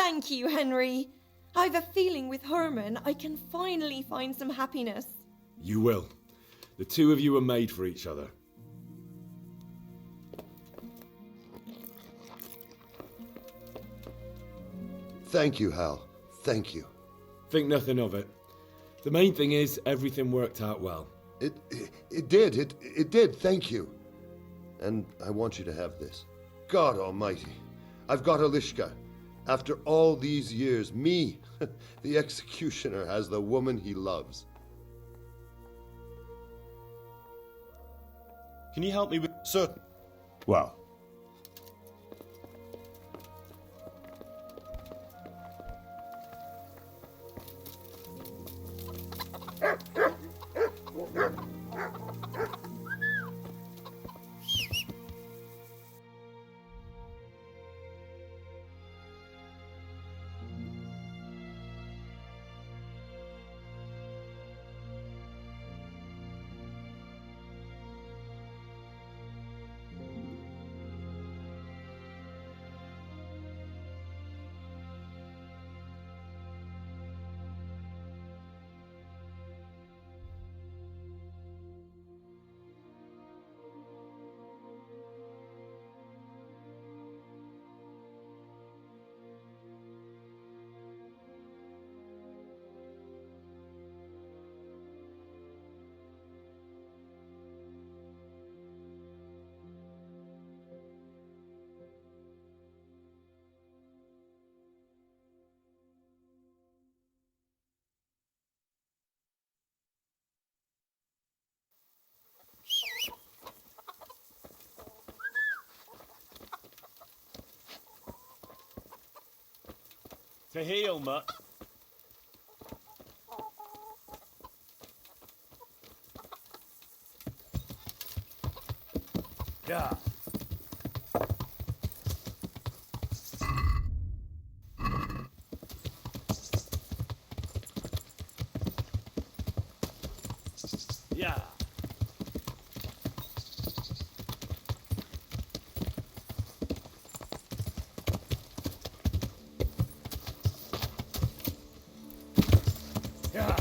Thank you, Henry. I've a feeling with Herman I can finally find some happiness. You will. The two of you are made for each other. Thank you, Hal. Thank you. Think nothing of it. The main thing is everything worked out well. It did, thank you. And I want you to have this. God almighty, I've got Alishka. After all these years, me, the executioner, has the woman he loves. Can you help me with... Certain. Well, to heal, Mutt. Yeah. Yeah. Yeah.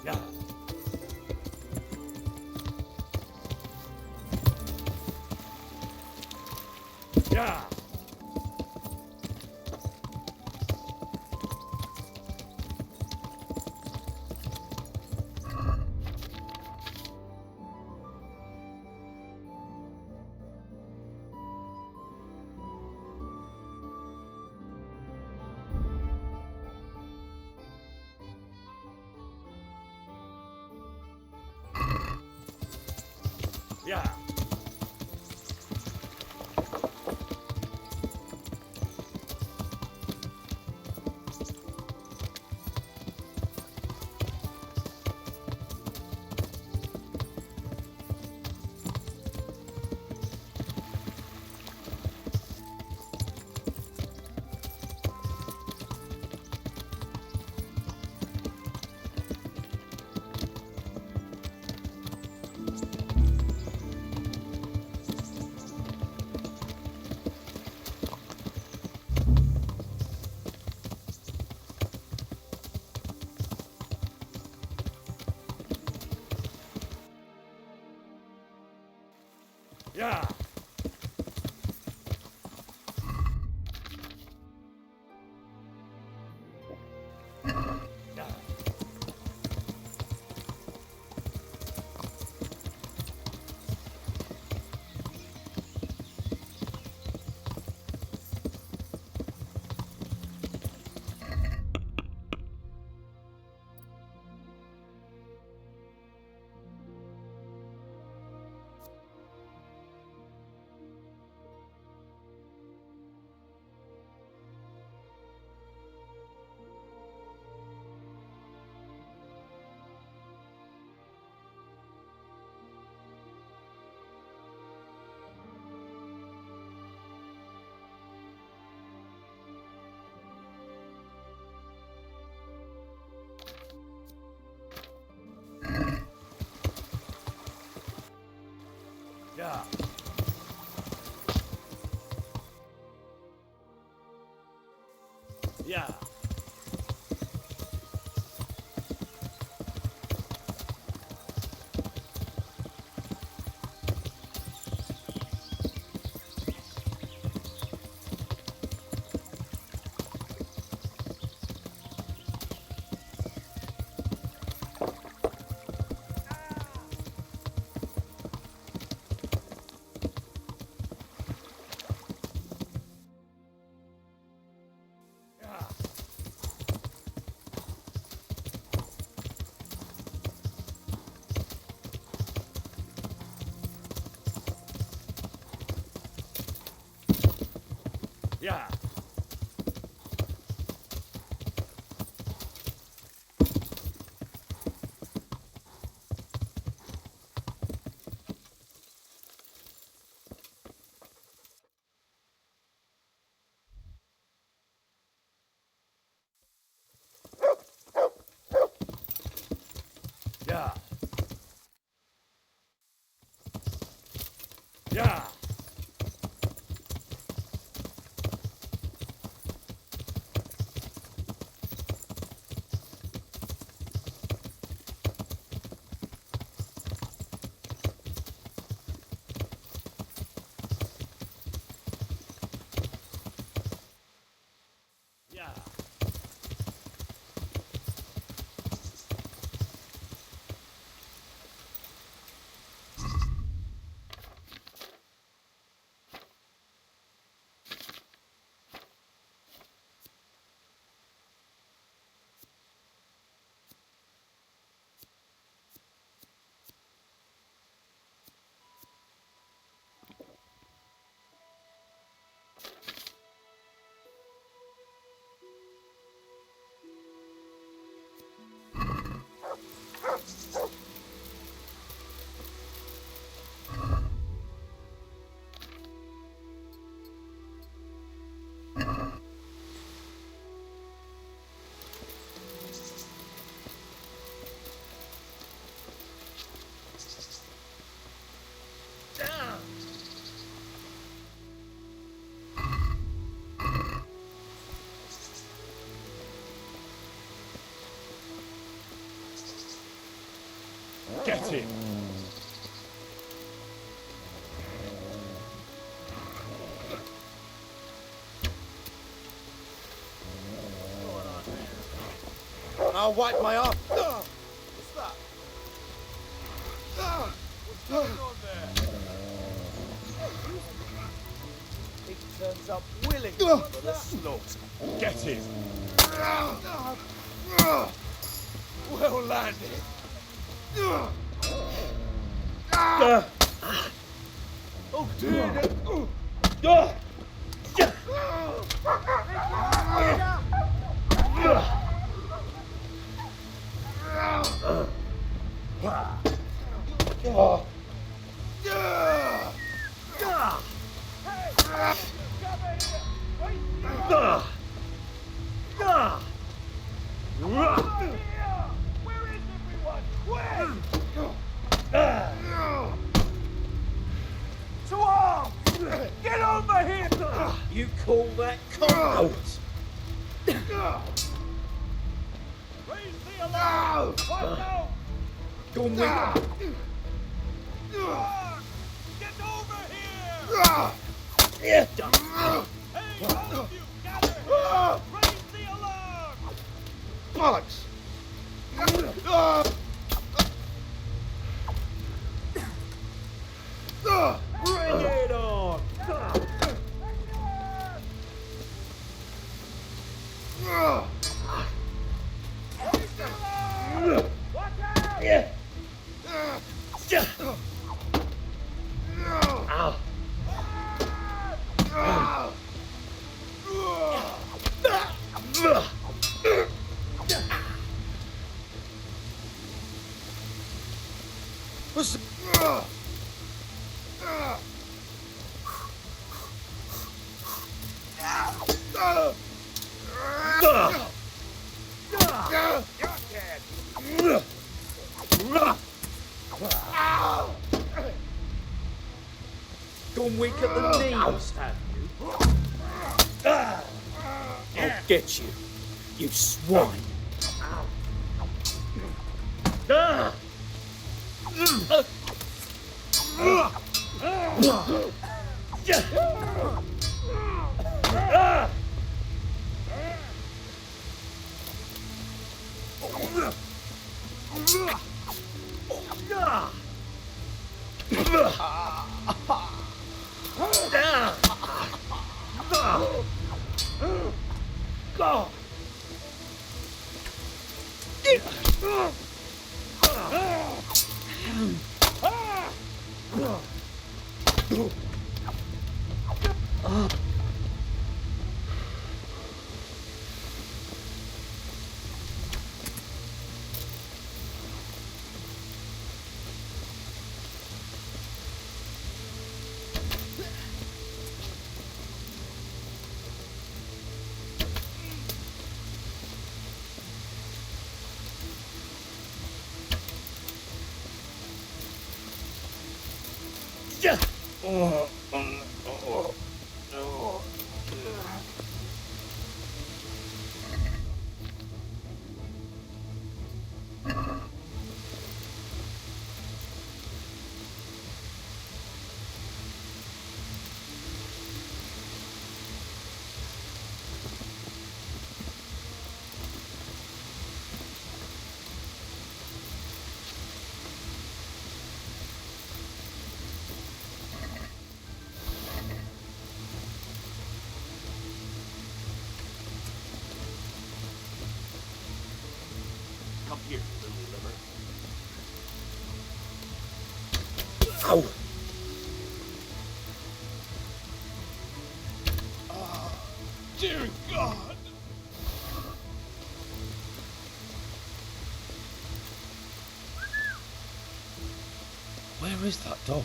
Yeah. Yeah. Yeah. Yeah. Yeah. Yeah. Yeah. Yeah. Yeah. Get him! I'll wipe my arm. What's that? What's going on there? He turns up willing for the slaughter. Get him! Well landed. Oh dear. To arms! Get over here! You call that combat? Raise the alarm! Watch out! Go on, Wick. Get over here! Yeah. Hey, all of you, gather here! Raise the alarm! Bollocks! Bring it on! Yeah. Ow. What's Gone weak at the knees, have you? Get you, you swine. Come here, little liver. Ow! Dear God! Where is that dog?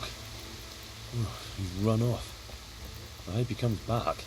Oh, he's run off. I hope he comes back.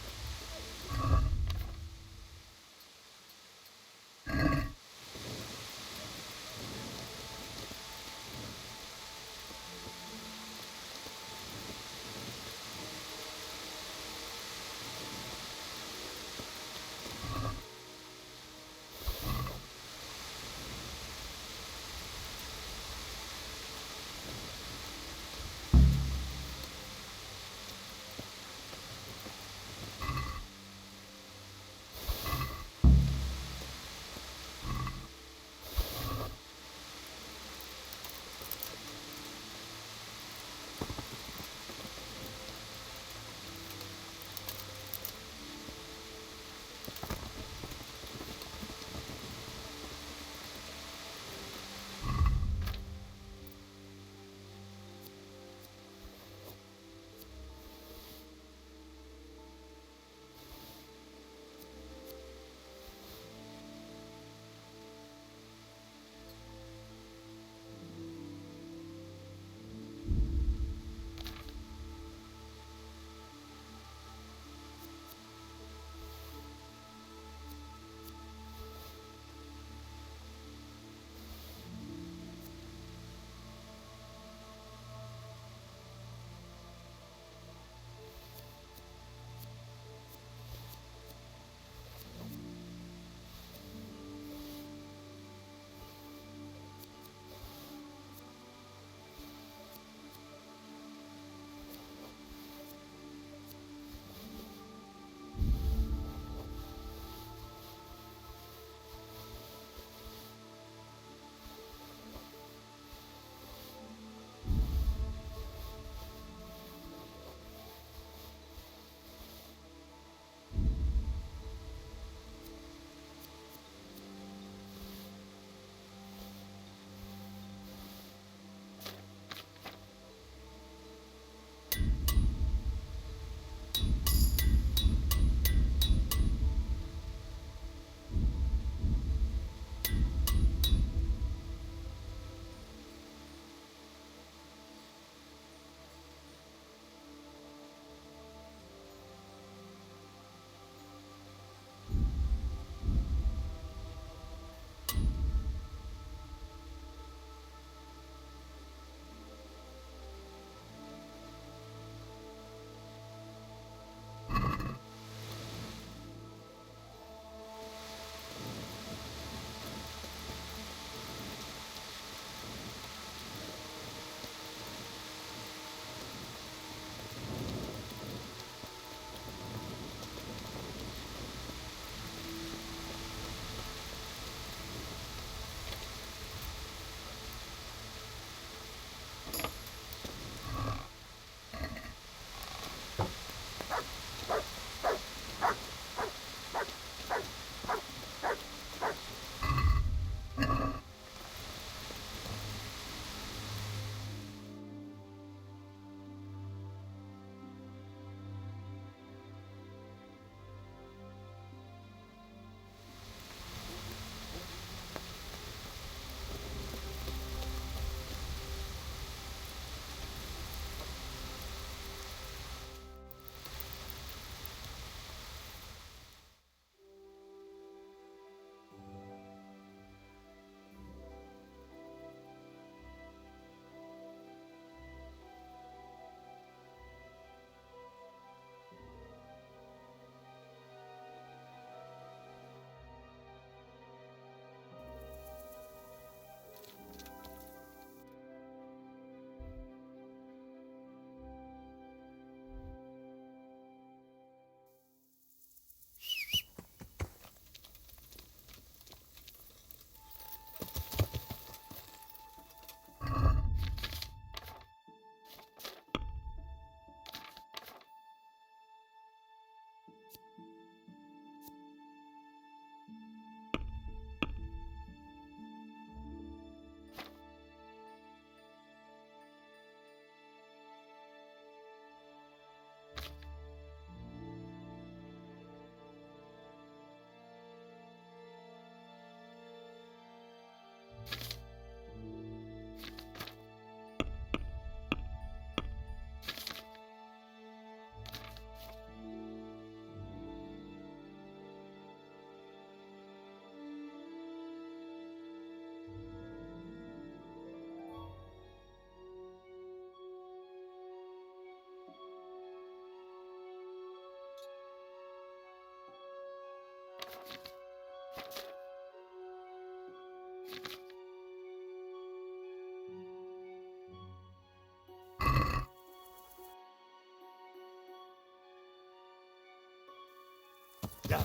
Yeah.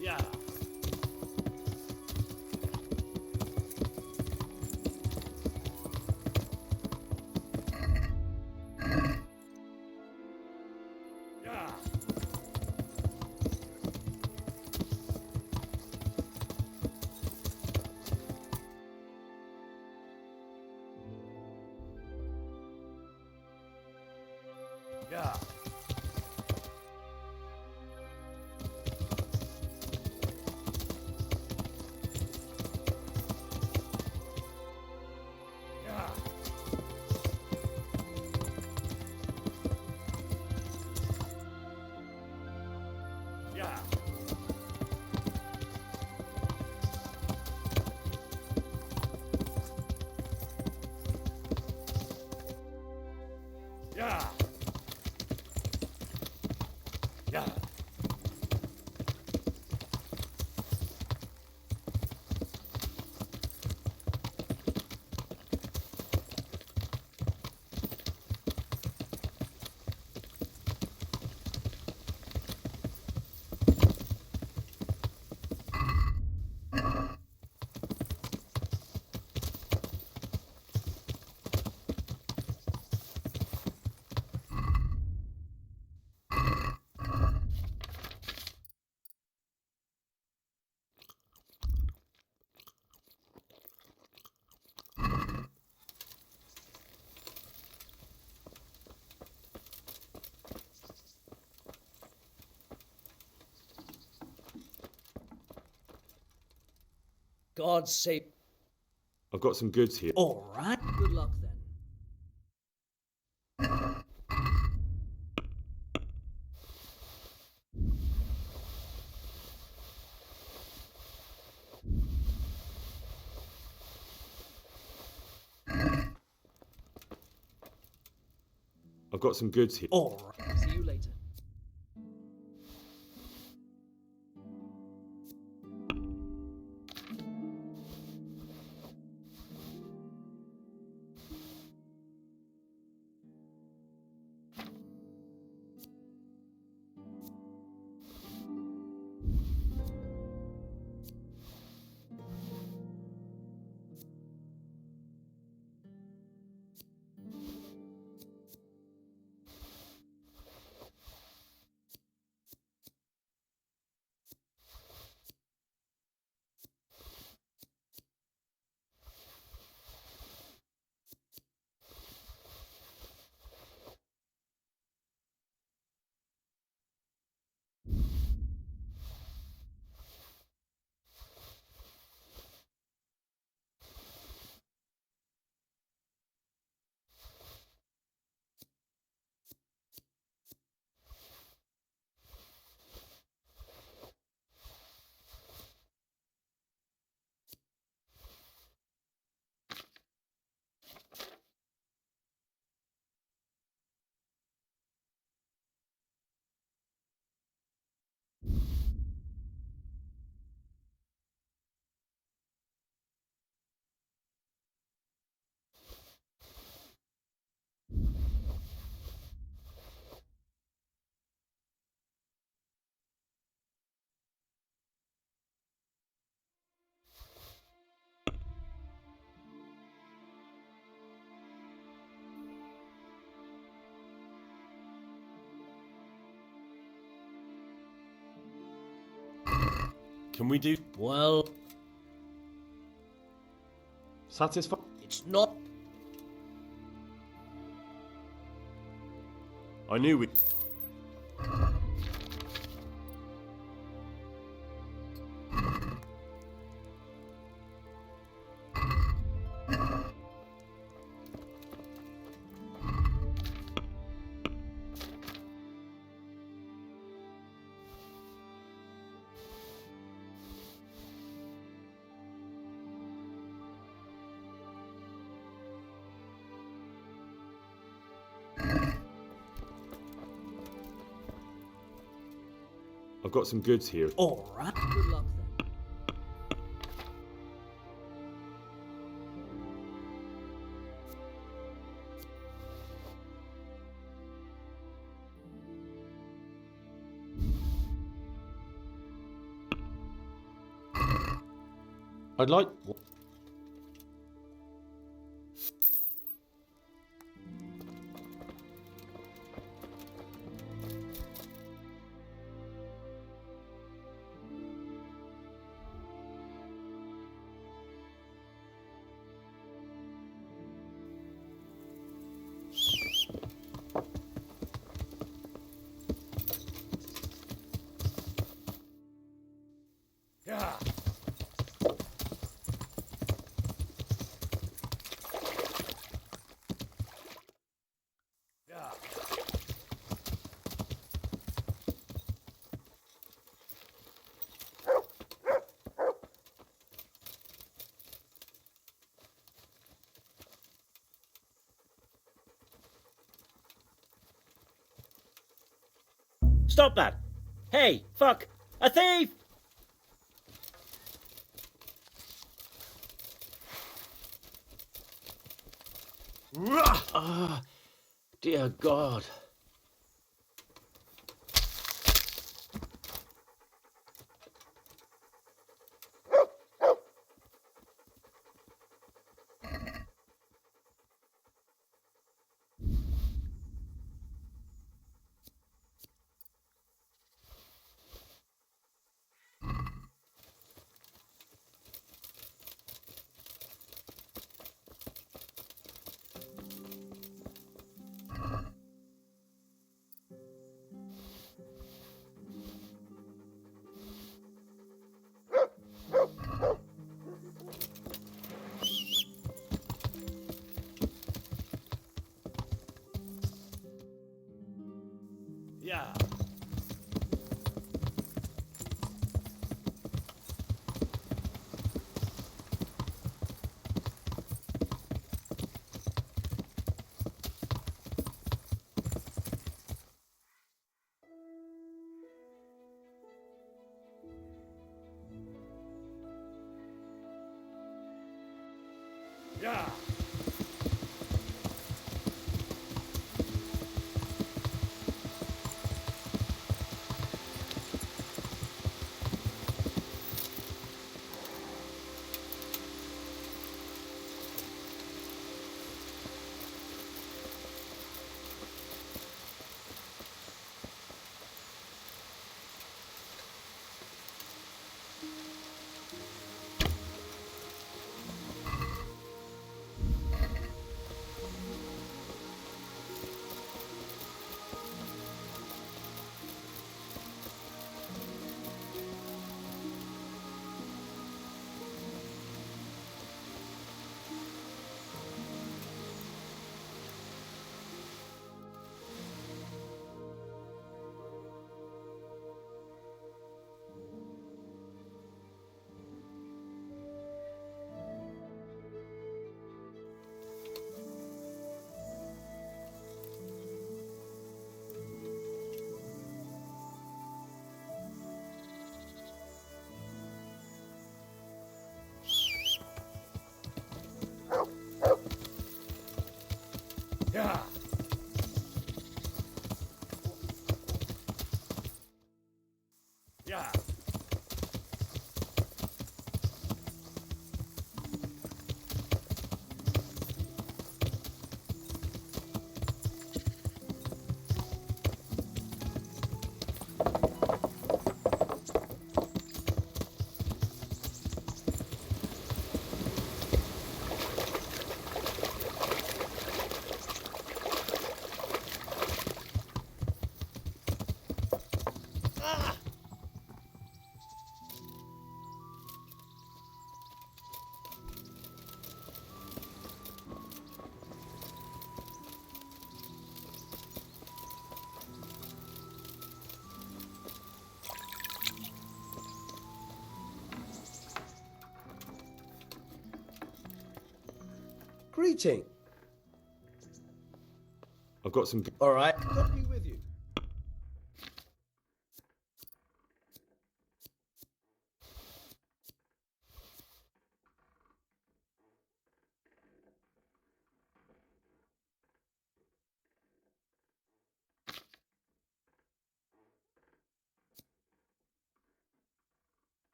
Yeah. Yeah. Yeah. Yeah. Yeah. Yeah. Yeah. God save. I've got some goods here. All right. Good luck then. I've got some goods here. All right. See you later. Can we do Well, satisfy? it's not. I knew we. I've got some goods here. All right. Good luck then. I'd like... Yeah. Yeah. Stop that! Hey, fuck! A thief! Ah, dear God. Yeah. Yeah. Yeah. Yeah. Greeting. I've got some... All right. God be with you.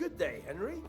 Good day, Henry.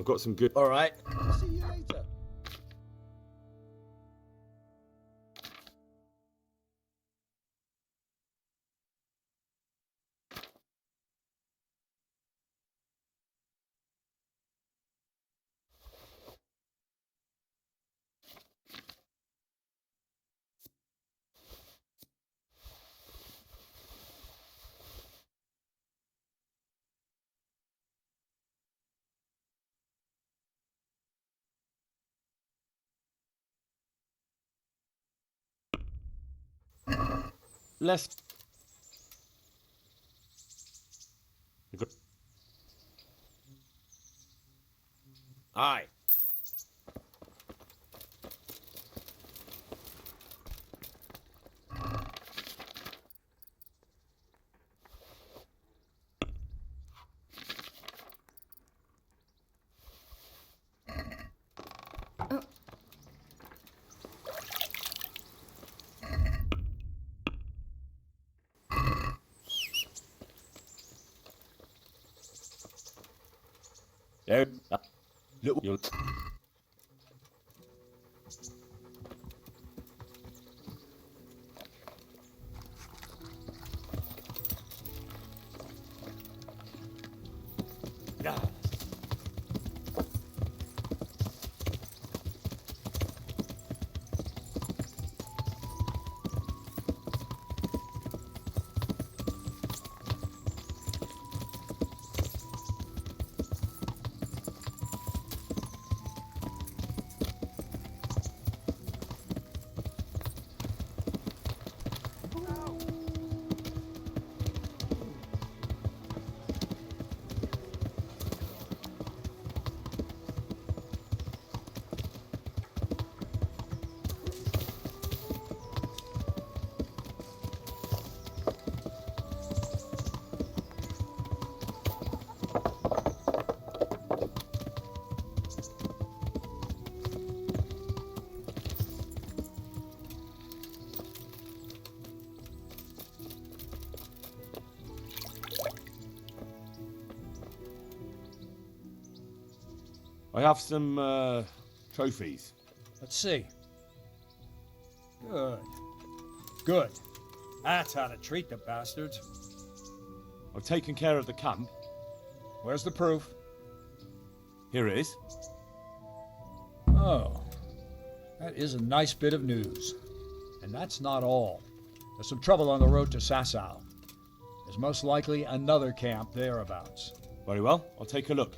I've got some good. All right. See you later. Left. You've got- Aye. There. Look. You'll... Yeah. I have some trophies. Let's see. Good. Good. That's how to treat the bastards. I've taken care of the camp. Where's the proof? Here it is. Oh. That is a nice bit of news. And that's not all. There's some trouble on the road to Sasau. There's most likely another camp thereabouts. Very well, I'll take a look.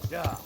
Yeah.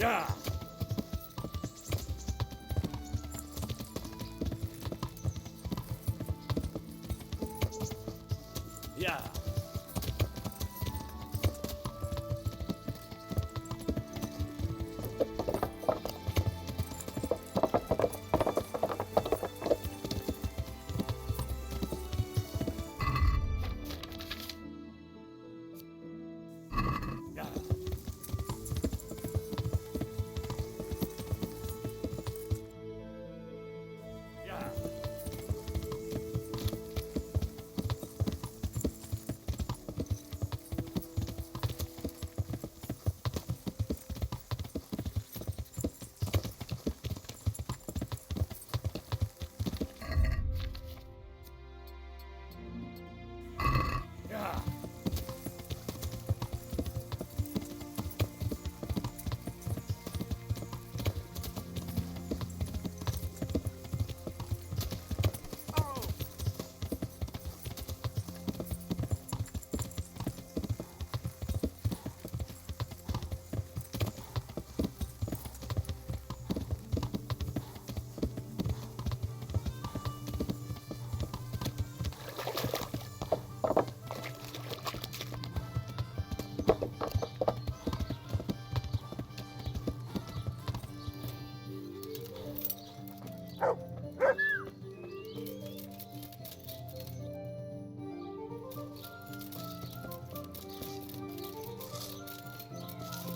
Yeah. Yeah. Yeah. Yeah. Yeah.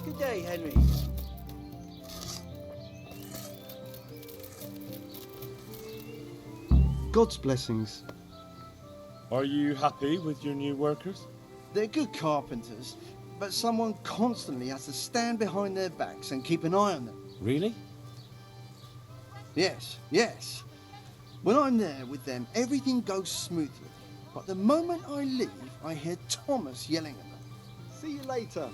Good day, Henry. God's blessings. Are you happy with your new workers? They're good carpenters, but someone constantly has to stand behind their backs and keep an eye on them. Really? Yes, yes. When I'm there with them, everything goes smoothly. But the moment I leave, I hear Thomas yelling at them. See you later.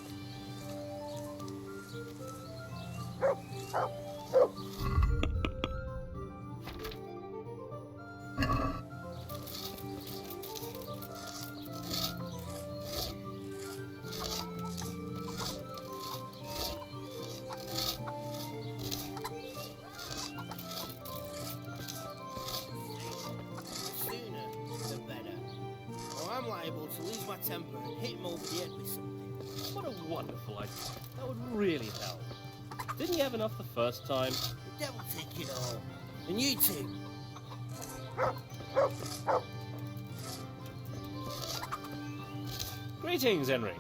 Sooner the better. Or I'm liable to lose my temper and hit him over the head with something. What a wonderful idea. That would really help. Didn't you have enough the first time? The devil take it all. And you too. Greetings, Henry.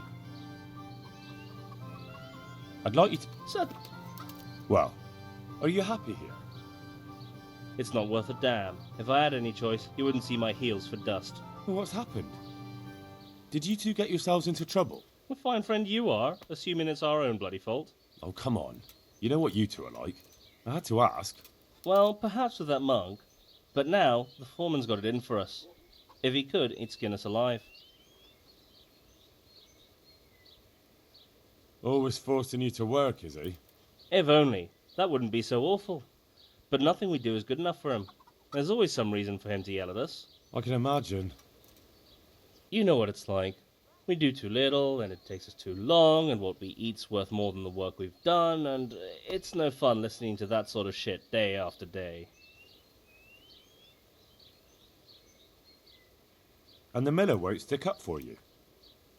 I'd like you to... Sir, Well, are you happy here? it's not worth a damn. If I had any choice, you wouldn't see my heels for dust. Well, what's happened? Did you two get yourselves into trouble? A fine friend you are, assuming it's our own bloody fault. Oh, come on. You know what you two are like. I had to ask. Well, perhaps with that mug. But now, the foreman's got it in for us. If he could, he'd skin us alive. Always forcing you to work, is he? If only. That wouldn't be so awful. But nothing we do is good enough for him. There's always some reason for him to yell at us. I can imagine. You know what it's like. We do too little, and it takes us too long, and what we eat's worth more than the work we've done, and it's no fun listening to that sort of shit day after day. And the miller won't stick up for you.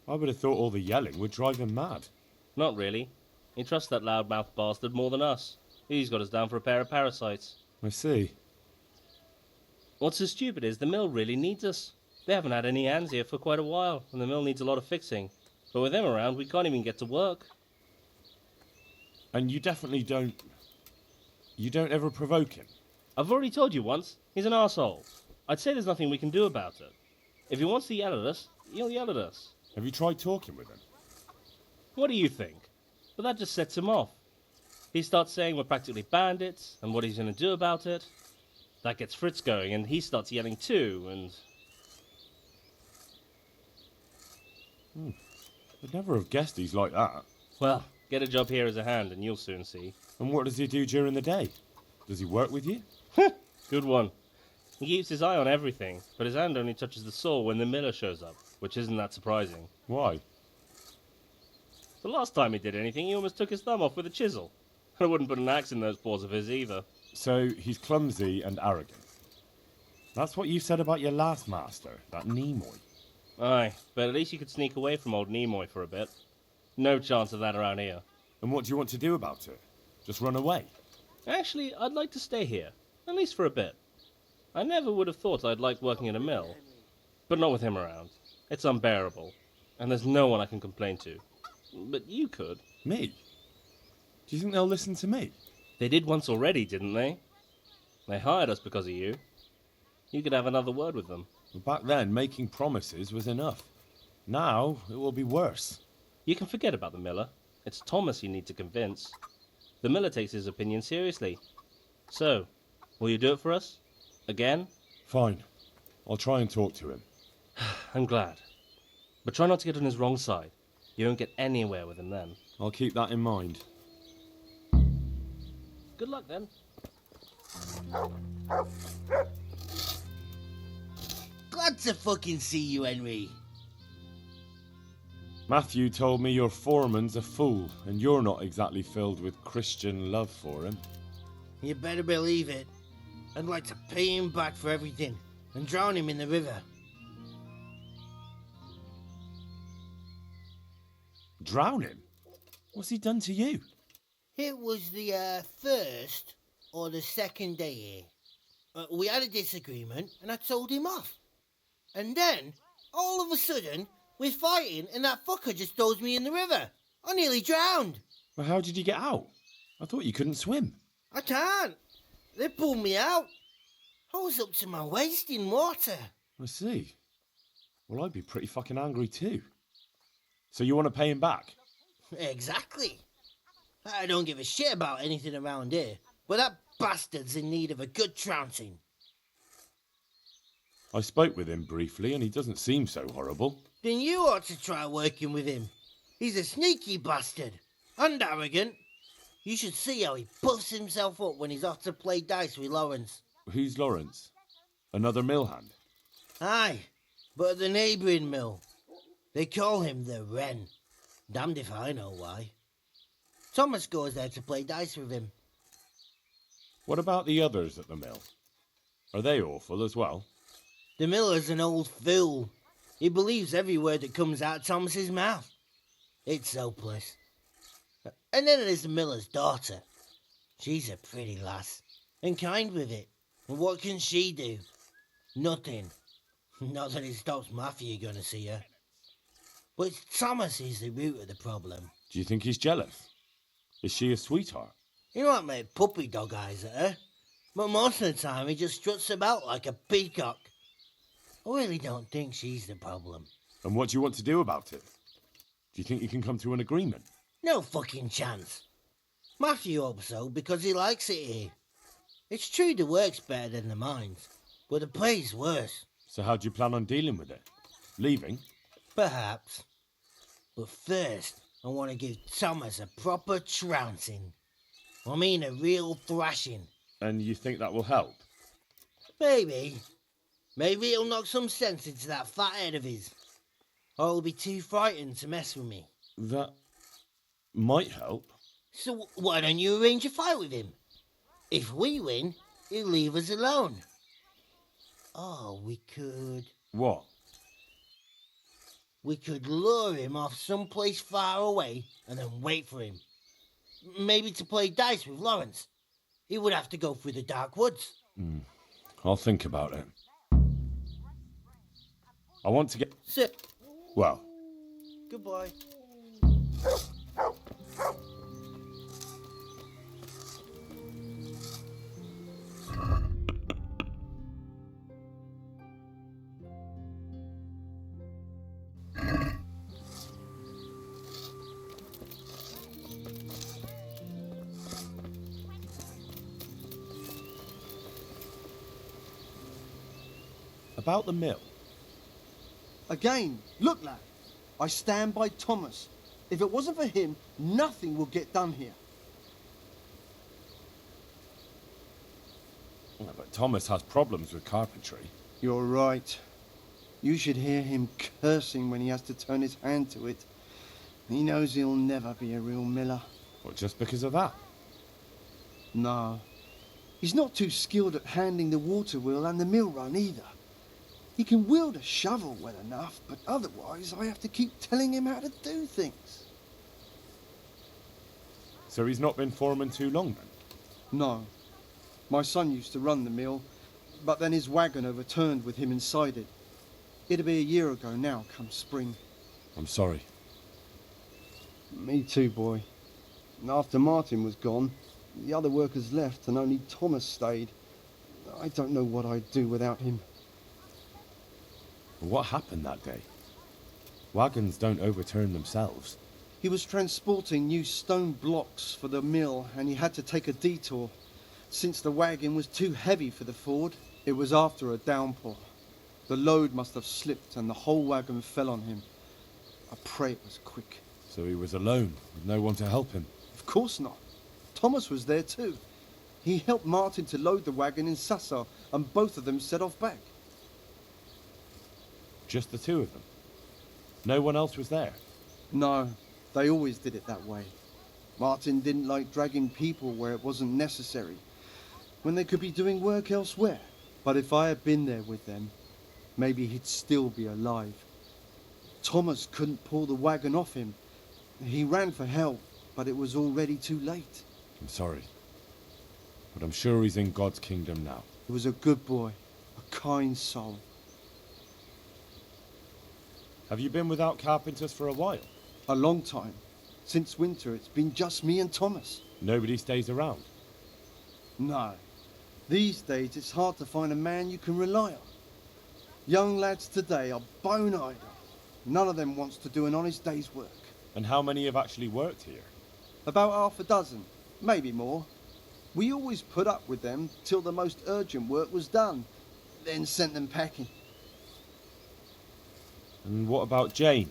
I would have thought all the yelling would drive him mad. Not really. He trusts that loudmouth bastard more than us. He's got us down for a pair of parasites. I see. What's so stupid is the mill really needs us. They haven't had any hands here for quite a while, and the mill needs a lot of fixing. But with them around, we can't even get to work. And you definitely don't... You don't ever provoke him? I've already told you once, he's an arsehole. I'd say there's nothing we can do about it. If he wants to yell at us, he'll yell at us. Have you tried talking with him? What do you think? But that just sets him off. He starts saying we're practically bandits, and what he's going to do about it. That gets Fritz going, and he starts yelling too, and... I'd never have guessed he's like that. Well, get a job here as a hand, and you'll soon see. And what does he do during the day? Does he work with you? Good one. He keeps his eye on everything, but his hand only touches the saw when the miller shows up, which isn't that surprising. Why? The last time he did anything, he almost took his thumb off with a chisel. I wouldn't put an axe in those paws of his either. So he's clumsy and arrogant. That's what you said about your last master, that Nimoy. Aye, but at least you could sneak away from old Nimoy for a bit. No chance of that around here. And what do you want to do about it? Just run away? Actually, I'd like to stay here, at least for a bit. I never would have thought I'd like working in a mill, but not with him around. It's unbearable, and there's no one I can complain to. But you could. Me? Do you think they'll listen to me? They did once already, didn't they? They hired us because of you. You could have another word with them. Back then, making promises was enough. Now, it will be worse. You can forget about the miller. It's Thomas you need to convince. The miller takes his opinion seriously. So, will you do it for us? Again? Fine. I'll try and talk to him. I'm glad. But try not to get on his wrong side. You won't get anywhere with him then. I'll keep that in mind. Good luck then. Glad to fucking see you, Henry. Matthew told me your foreman's a fool, and you're not exactly filled with Christian love for him. You better believe it. I'd like to pay him back for everything and drown him in the river. Drown him? What's he done to you? It was the first or the second day here. We had a disagreement and I told him off. And then, all of a sudden, we're fighting and that fucker just throws me in the river. I nearly drowned. Well, how did you get out? I thought you couldn't swim. I can't. They pulled me out. I was up to my waist in water. I see. Well, I'd be pretty fucking angry too. So you want to pay him back? Exactly. I don't give a shit about anything around here, but that bastard's in need of a good trouncing. I spoke with him briefly and he doesn't seem so horrible. Then you ought to try working with him. He's a sneaky bastard and arrogant. You should see how he puffs himself up when he's off to play dice with Lawrence. Who's Lawrence? Another mill hand? Aye, but at the neighbouring mill. They call him the Wren. Damned if I know why. Thomas goes there to play dice with him. What about the others at the mill? Are they awful as well? The miller's an old fool. He believes every word that comes out of Thomas's mouth. It's hopeless. And then there's the miller's daughter. She's a pretty lass, and kind with it. And what can she do? Nothing. Not that it stops Matthew going to see her. But Thomas is the root of the problem. Do you think he's jealous? Is she a sweetheart? He might make puppy dog eyes at her, but most of the time he just struts about like a peacock. I really don't think she's the problem. And what do you want to do about it? Do you think you can come to an agreement? No fucking chance. Matthew hopes so because he likes it here. It's true the work's better than the mines, but the pay's worse. So how do you plan on dealing with it? Leaving? Perhaps. But first, I want to give Thomas a proper trouncing. I mean a real thrashing. And you think that will help? Maybe. Maybe it'll knock some sense into that fat head of his. Or he'll be too frightened to mess with me. That might help. So why don't you arrange a fight with him? If we win, he'll leave us alone. Oh, we could... What? We could lure him off someplace far away and then wait for him. Maybe to play dice with Lawrence. He would have to go through the dark woods. I'll think about it. I want to get... Sit. Well, Goodbye. about the mill. Again, look, lad. I stand by Thomas. If it wasn't for him, nothing will get done here. Yeah, but Thomas has problems with carpentry. You're right. You should hear him cursing when he has to turn his hand to it. He knows he'll never be a real miller. What, just because of that? No. He's not too skilled at handling the water wheel and the mill run either. He can wield a shovel well enough, but otherwise I have to keep telling him how to do things. So he's not been foreman too long then? No. My son used to run the mill, but then his wagon overturned with him inside it. It'll be a year ago now, come spring. I'm sorry. Me too, boy. And after Martin was gone, the other workers left and only Thomas stayed. I don't know what I'd do without him. What happened that day? Wagons don't overturn themselves. He was transporting new stone blocks for the mill and he had to take a detour. Since the wagon was too heavy for the ford, it was after a downpour. The load must have slipped and the whole wagon fell on him. I pray it was quick. So he was alone, with no one to help him. Of course not. Thomas was there too. He helped Martin to load the wagon in Sasau and both of them set off back. Just the two of them? No one else was there? No, they always did it that way. Martin didn't like dragging people where it wasn't necessary, when they could be doing work elsewhere. But if I had been there with them, maybe he'd still be alive. Thomas couldn't pull the wagon off him. He ran for help, but it was already too late. I'm sorry. But I'm sure he's in God's kingdom now. He was a good boy, a kind soul. Have you been without carpenters for a while? A long time. Since winter, it's been just me and Thomas. Nobody stays around? No. These days, it's hard to find a man you can rely on. Young lads today are bone idle. None of them wants to do an honest day's work. And how many have actually worked here? About half a dozen, maybe more. We always put up with them till the most urgent work was done, then sent them packing. And what about Jane?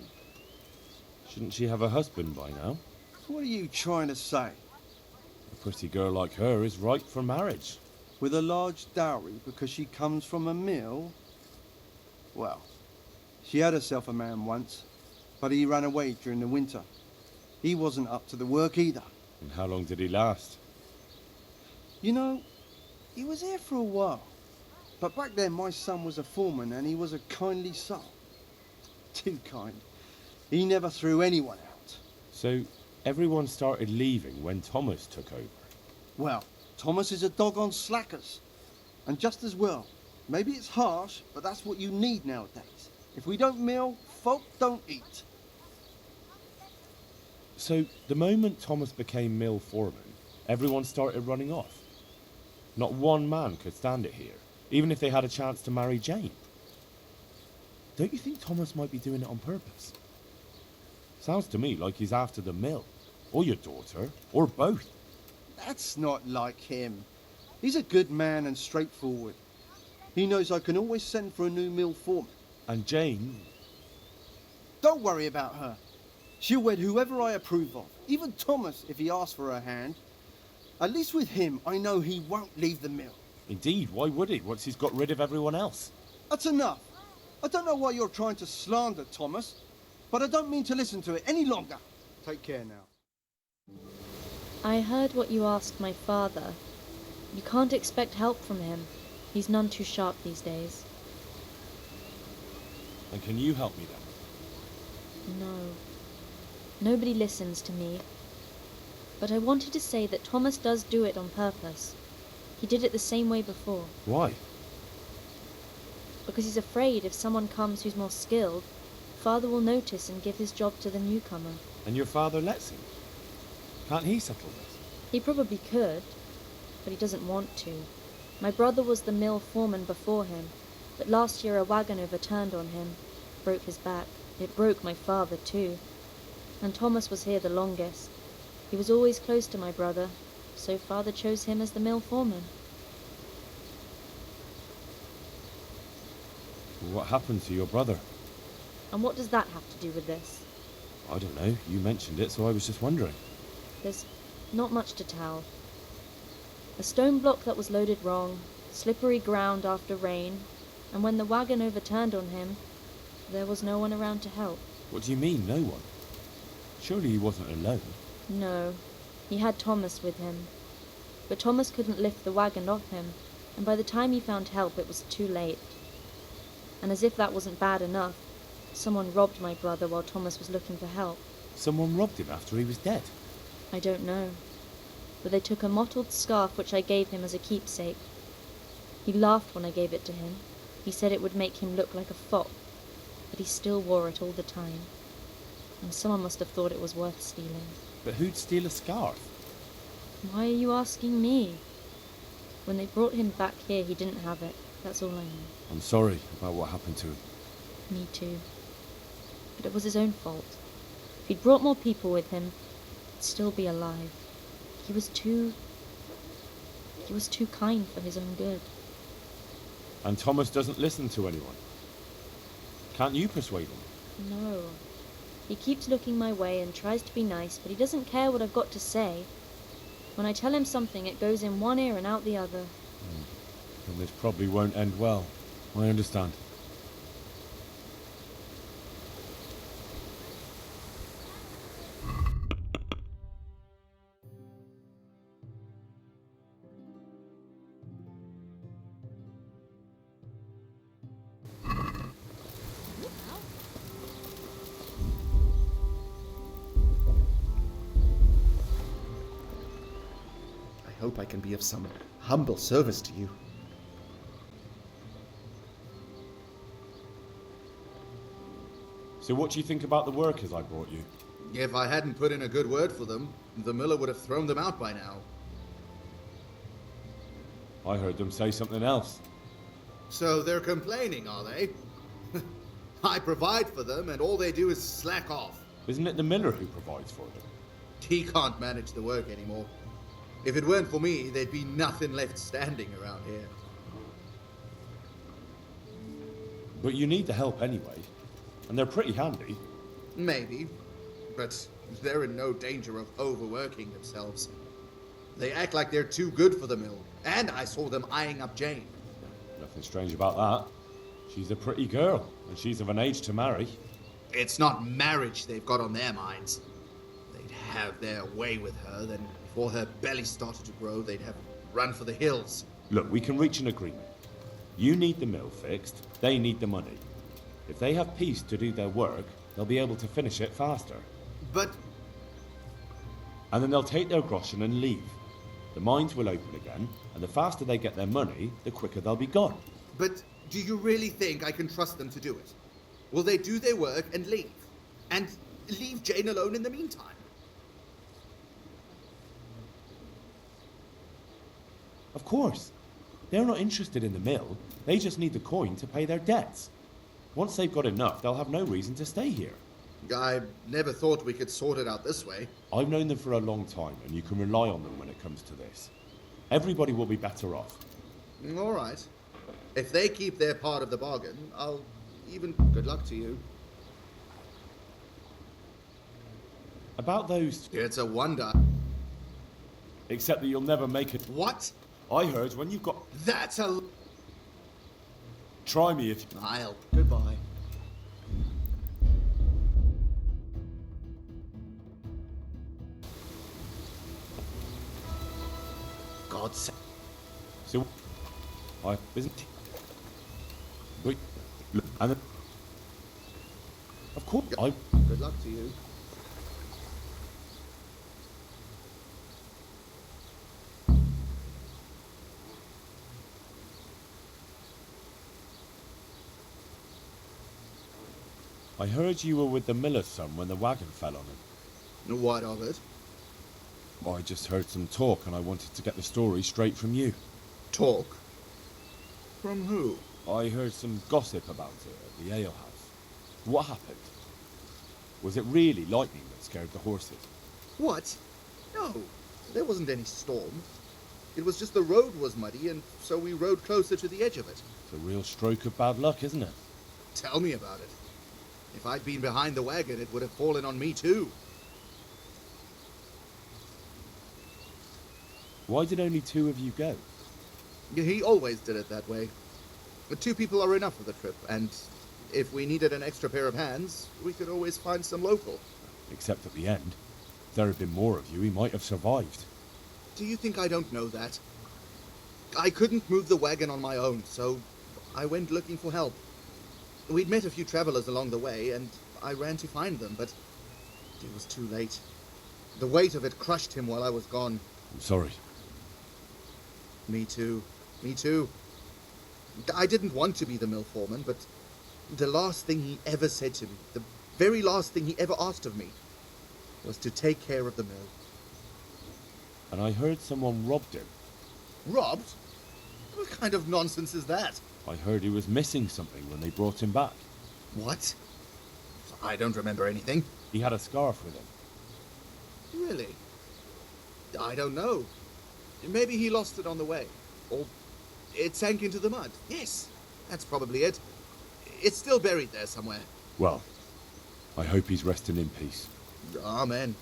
Shouldn't she have a husband by now? What are you trying to say? A pretty girl like her is ripe for marriage. With a large dowry because she comes from a mill? Well, she had herself a man once, but he ran away during the winter. He wasn't up to the work either. And how long did he last? You know, he was here for a while. But back then my son was a foreman and he was a kindly soul. Too kind. He never threw anyone out. So everyone started leaving when Thomas took over? Well, Thomas is a dog on slackers. And just as well. Maybe it's harsh, but that's what you need nowadays. If we don't mill, folk don't eat. So the moment Thomas became mill foreman, everyone started running off? Not one man could stand it here, even if they had a chance to marry Jane. Don't you think Thomas might be doing it on purpose? Sounds to me like he's after the mill, or your daughter, or both. That's not like him. He's a good man and straightforward. He knows I can always send for a new mill foreman. And Jane? Don't worry about her. She'll wed whoever I approve of, even Thomas if he asks for her hand. At least with him, I know he won't leave the mill. Indeed, why would he, once he's got rid of everyone else? That's enough. I don't know why you're trying to slander Thomas, but I don't mean to listen to it any longer. Take care now. I heard what you asked my father. You can't expect help from him. He's none too sharp these days. And can you help me then? No. Nobody listens to me. But I wanted to say that Thomas does do it on purpose. He did it the same way before. Why? Because he's afraid if someone comes who's more skilled, Father will notice and give his job to the newcomer. And your father lets him? Can't he settle this? He probably could, but he doesn't want to. My brother was the mill foreman before him, but last year a wagon overturned on him, broke his back. It broke my father too. And Thomas was here the longest. He was always close to my brother, so Father chose him as the mill foreman. What happened to your brother? And what does that have to do with this? I don't know. You mentioned it, so I was just wondering. There's not much to tell. A stone block that was loaded wrong, slippery ground after rain, and when the wagon overturned on him, there was no one around to help. What do you mean, no one? Surely he wasn't alone. No, he had Thomas with him. but Thomas couldn't lift the wagon off him, and by the time he found help it was too late. And as if that wasn't bad enough, someone robbed my brother while Thomas was looking for help. Someone robbed him after he was dead. I don't know, but they took a mottled scarf which I gave him as a keepsake. He laughed when I gave it to him. He said it would make him look like a fop, but he still wore it all the time. And someone must have thought it was worth stealing. But who'd steal a scarf? Why are you asking me? When they brought him back here, he didn't have it. That's all I know. I'm sorry about what happened to him. Me too. But it was his own fault. If he'd brought more people with him, he'd still be alive. He was too kind for his own good. And Thomas doesn't listen to anyone. Can't you persuade him? No. He keeps looking my way and tries to be nice, but he doesn't care what I've got to say. When I tell him something, it goes in one ear and out the other. Then this probably won't end well. I understand. I hope I can be of some humble service to you. So what do you think about the workers I brought you? If I hadn't put in a good word for them, the miller would have thrown them out by now. I heard them say something else. So they're complaining, are they? I provide for them, and all they do is slack off. Isn't it the miller who provides for them? He can't manage the work anymore. If it weren't for me, there'd be nothing left standing around here. But you need the help anyway, and they're pretty handy. Maybe, but they're in no danger of overworking themselves. They act like they're too good for the mill, and I saw them eyeing up Jane. Nothing strange about that. She's a pretty girl, and she's of an age to marry. It's not marriage they've got on their minds. They'd have their way with her, then before her belly started to grow, they'd have run for the hills. Look, we can reach an agreement. You need the mill fixed, they need the money. If they have peace to do their work, they'll be able to finish it faster. But... And then they'll take their groschen and leave. The mines will open again, and the faster they get their money, the quicker they'll be gone. But do you really think I can trust them to do it? Will they do their work and leave? And leave Jane alone in the meantime? Of course. They're not interested in the mill. They just need the coin to pay their debts. Once they've got enough, they'll have no reason to stay here. I never thought we could sort it out this way. I've known them for a long time, and you can rely on them when it comes to this. Everybody will be better off. All right. If they keep their part of the bargain, I'll even... Good luck to you. About those... It's a wonder. Except that you'll never make it... What? I heard when you've got... That's a... Try me if you... I'll... Goodbye. God's sake. So... I... Isn't... Wait... Look, and then... Of course, I... Good luck to you. I heard you were with the miller's son when the wagon fell on him. What of it? I just heard some talk and I wanted to get the story straight from you. Talk? From who? I heard some gossip about it at the alehouse. What happened? Was it really lightning that scared the horses? What? No, there wasn't any storm. It was just the road was muddy, and so we rode closer to the edge of it. It's a real stroke of bad luck, isn't it? Tell me about it. If I'd been behind the wagon, it would have fallen on me too. Why did only 2 of you go? He always did it that way. But 2 people are enough for the trip, and if we needed an extra pair of hands, we could always find some local. Except at the end. If there had been more of you, he might have survived. Do you think I don't know that? I couldn't move the wagon on my own, so I went looking for help. We'd met a few travelers along the way, and I ran to find them, but it was too late. The weight of it crushed him while I was gone. I'm sorry. Me too. Me too. I didn't want to be the mill foreman, but the last thing he ever said to me, the very last thing he ever asked of me, was to take care of the mill. And I heard someone robbed him. Robbed? What kind of nonsense is that? I heard he was missing something when they brought him back. What? I don't remember anything. He had a scarf with him. Really? I don't know. Maybe he lost it on the way. Or it sank into the mud. Yes, that's probably it. It's still buried there somewhere. Well, I hope he's resting in peace. Amen.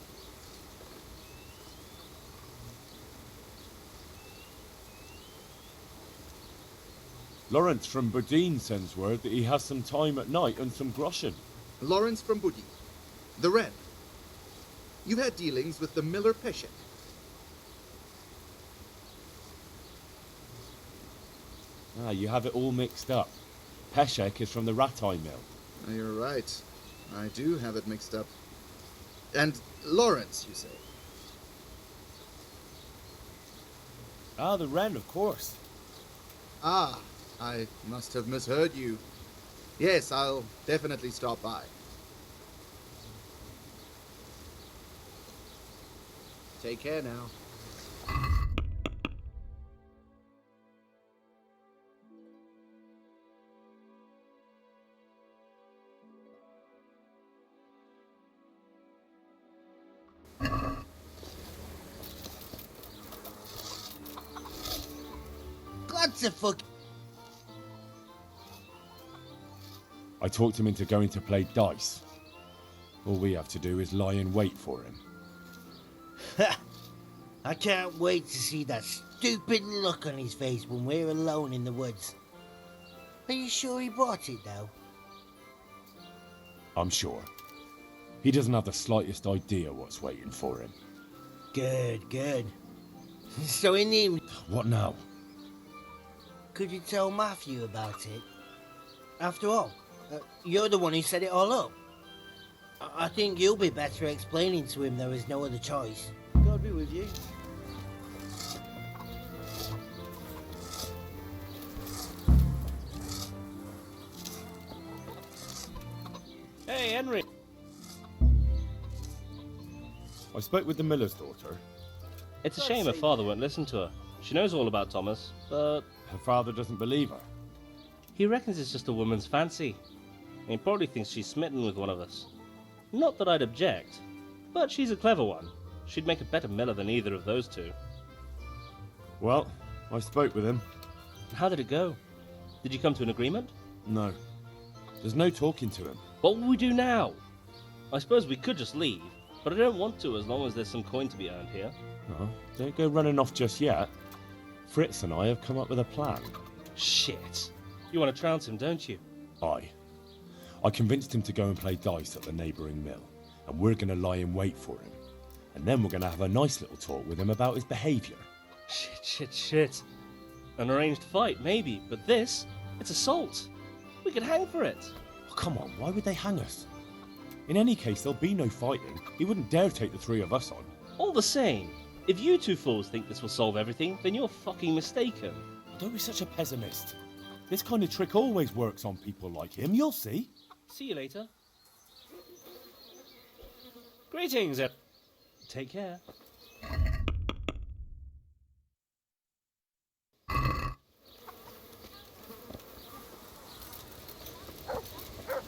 Lawrence from Bodine sends word that he has some time at night and some groschen. Lawrence from Buddy. The Wren. You had dealings with the Miller Peshek. Ah, you have it all mixed up. Peshek is from the Ratai mill. You're right. I do have it mixed up. And Lawrence, you say? Ah, the Wren, of course. Ah, I must have misheard you. Yes, I'll definitely stop by. Take care now. God's a fuck. I talked him into going to play dice. All we have to do is lie in wait for him. I can't wait to see that stupid look on his face when we're alone in the woods. Are you sure he brought it, though? I'm sure. He doesn't have the slightest idea what's waiting for him. Good, good. So in the evening... What now? Could you tell Matthew about it? After all, you're the one who set it all up. I think you'll be better explaining to him there is no other choice. God be with you. Hey, Henry. I spoke with the miller's daughter. It's a shame her father won't listen to her. She knows all about Thomas, but... Her father doesn't believe her. He reckons it's just a woman's fancy. And he probably thinks she's smitten with one of us. Not that I'd object, but she's a clever one. She'd make a better miller than either of those two. Well, I spoke with him. How did it go? Did you come to an agreement? No. There's no talking to him. What will we do now? I suppose we could just leave, but I don't want to as long as there's some coin to be earned here. Oh, don't go running off just yet. Fritz and I have come up with a plan. Shit. You want to trounce him, don't you? Aye. I convinced him to go and play dice at the neighbouring mill, and we're going to lie in wait for him. And then we're going to have a nice little talk with him about his behaviour. Shit. An arranged fight, maybe, but this, it's assault. We could hang for it. Oh, come on, why would they hang us? In any case, there'll be no fighting. He wouldn't dare take the three of us on. All the same, if you two fools think this will solve everything, then you're fucking mistaken. Don't be such a pessimist. This kind of trick always works on people like him, you'll see. See you later. Greetings, Take care.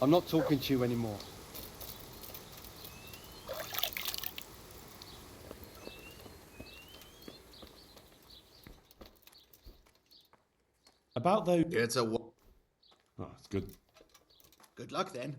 I'm not talking to you anymore. About though... It's a... Oh, it's good. Good luck, then.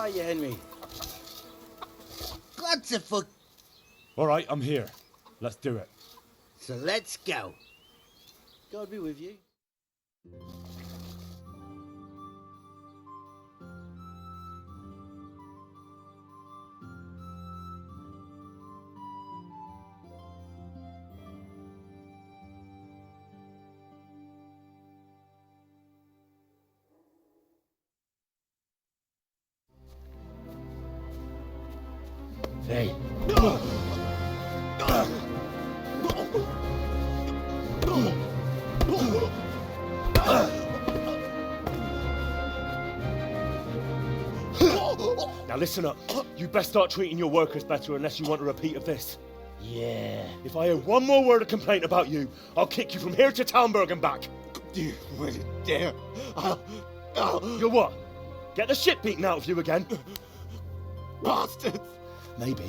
are you, Henry? Glad to fuck. All right, I'm here. Let's do it. So let's go. God be with you. Hey. Now listen up. You best start treating your workers better unless you want a repeat of this. Yeah. If I hear one more word of complaint about you, I'll kick you from here to Talmberg and back. You wouldn't dare. I'll... You'll what? Get the shit beaten out of you again? Bastards! Maybe.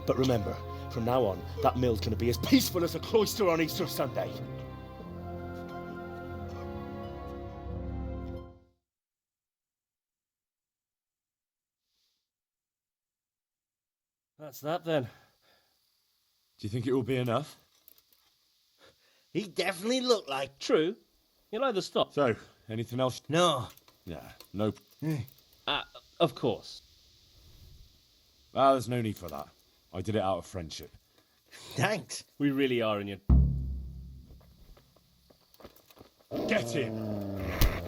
But remember, from now on, that mill's gonna be as peaceful as a cloister on Easter Sunday. That's that then. Do you think it will be enough? He definitely looked like... True. You'll either stop. So, anything else? No. Yeah, nope. Of course. Ah, there's no need for that. I did it out of friendship. Thanks. We really are in your... Get him!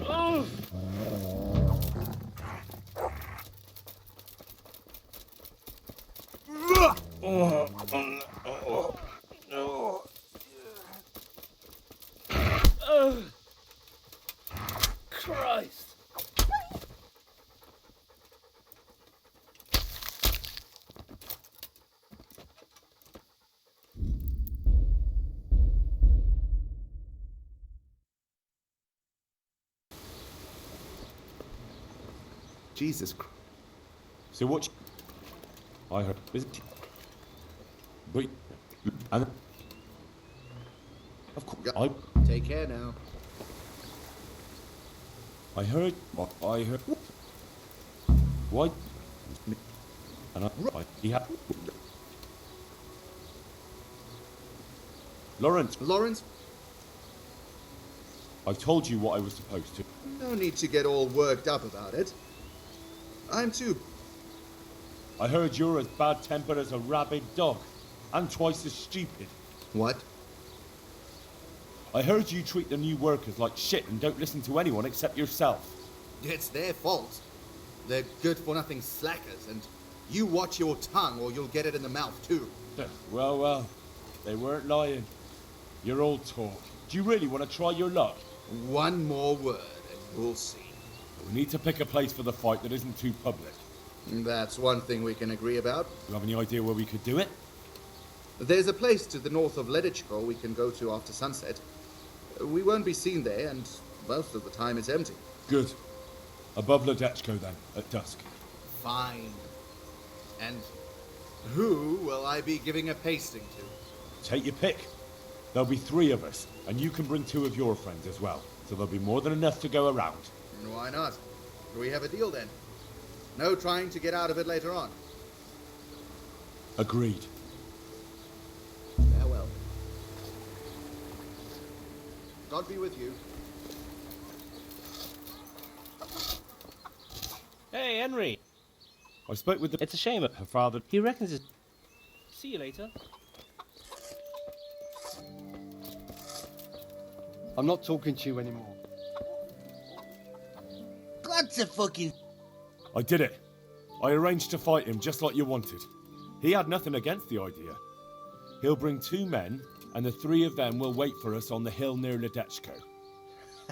Oh! Christ! Jesus Christ. So what? I heard. Wait. And. Of course. Take care now. I heard. I heard. What? And he had. Lawrence. Lawrence? I've told you what I was supposed to. No need to get all worked up about it. I'm too. I heard you're as bad-tempered as a rabid dog, and twice as stupid. What? I heard you treat the new workers like shit and don't listen to anyone except yourself. It's their fault. They're good-for-nothing slackers, and you watch your tongue or you'll get it in the mouth too. Well, they weren't lying. You're all talk. Do you really want to try your luck? One more word, and we'll see. We need to pick a place for the fight that isn't too public. That's one thing we can agree about. You have any idea where we could do it? There's a place to the north of Ledeczko we can go to after sunset. We won't be seen there, and most of the time it's empty. Good. Above Ledeczko then, at dusk. Fine. And who will I be giving a pasting to? Take your pick. There'll be 3 of us, and you can bring 2 of your friends as well. So there'll be more than enough to go around. Why not? Do we have a deal then? No trying to get out of it later on. Agreed. Farewell. God be with you. Hey, Henry. I spoke with the... It's a shame. Her father... He reckons it's... See you later. I'm not talking to you anymore. Glad to fucking... I did it. I arranged to fight him just like you wanted. He had nothing against the idea. He'll bring 2 men, and the 3 of them will wait for us on the hill near Ledeczko.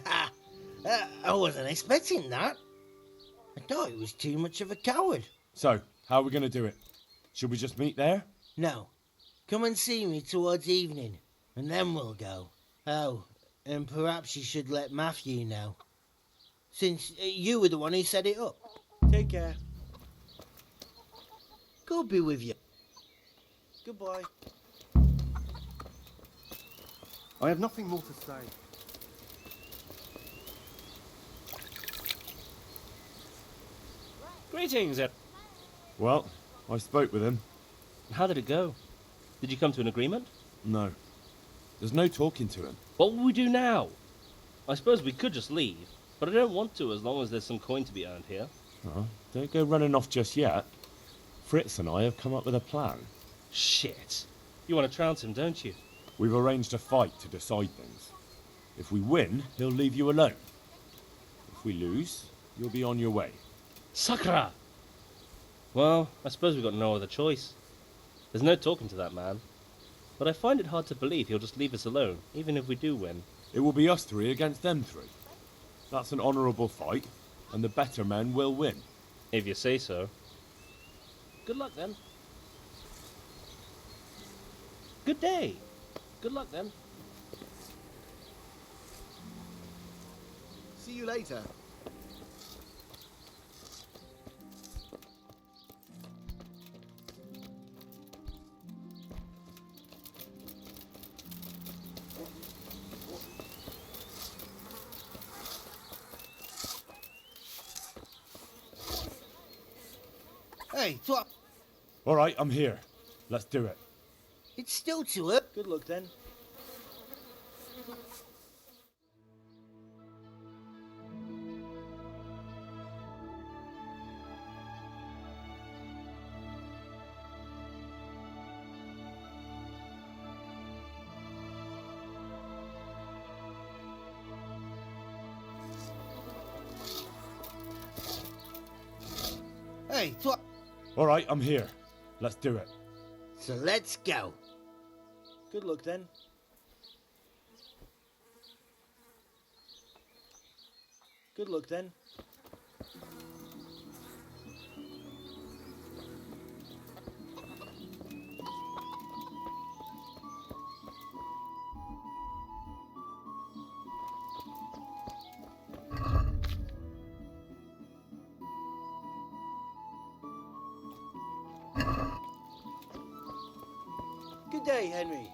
I wasn't expecting that. I thought he was too much of a coward. So, how are we going to do it? Should we just meet there? No. Come and see me towards evening, and then we'll go. Oh, and perhaps you should let Matthew know. Since you were the one who set it up. Take care. God be with you. Goodbye. I have nothing more to say. Greetings, Ed. Well, I spoke with him. How did it go? Did you come to an agreement? No. There's no talking to him. What will we do now? I suppose we could just leave, but I don't want to as long as there's some coin to be earned here. Oh, don't go running off just yet. Fritz and I have come up with a plan. Shit. You want to trounce him, don't you? We've arranged a fight to decide things. If we win, he'll leave you alone. If we lose, you'll be on your way. Sakra! Well, I suppose we've got no other choice. There's no talking to that man. But I find it hard to believe he'll just leave us alone, even if we do win. It will be us three against them three. That's an honourable fight, and the better men will win. If you say so. Good luck, then. Good day. Good luck, then. See you later. Hey, Twop! All right, I'm here. Let's do it. It's still too early. Good luck then. Hey, Twop! All right, I'm here. Let's do it. So let's go. Good luck then. Good luck then. Good day, Henry.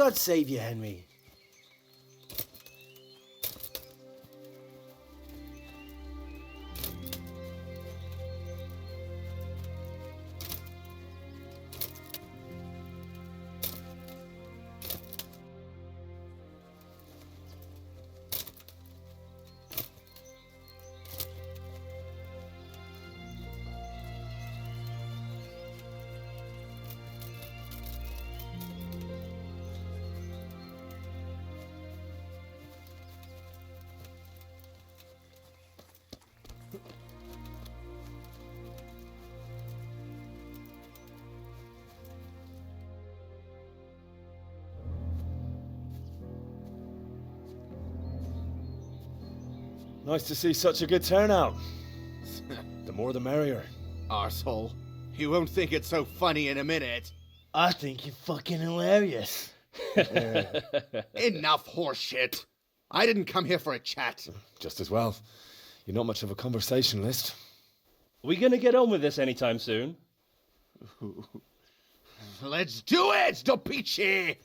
God save you, Henry. Nice to see such a good turnout. The more the merrier. Arsehole. You won't think it's so funny in a minute. I think you're fucking hilarious. Enough horseshit. I didn't come here for a chat. Just as well. You're not much of a conversationalist. Are we gonna get on with this anytime soon? Let's do it, Dopici!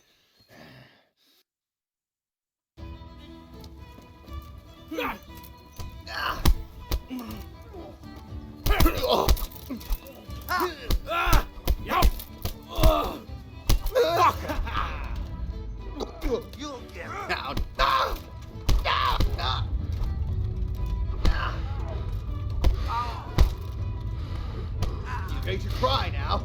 You'll get out. You're going to cry now.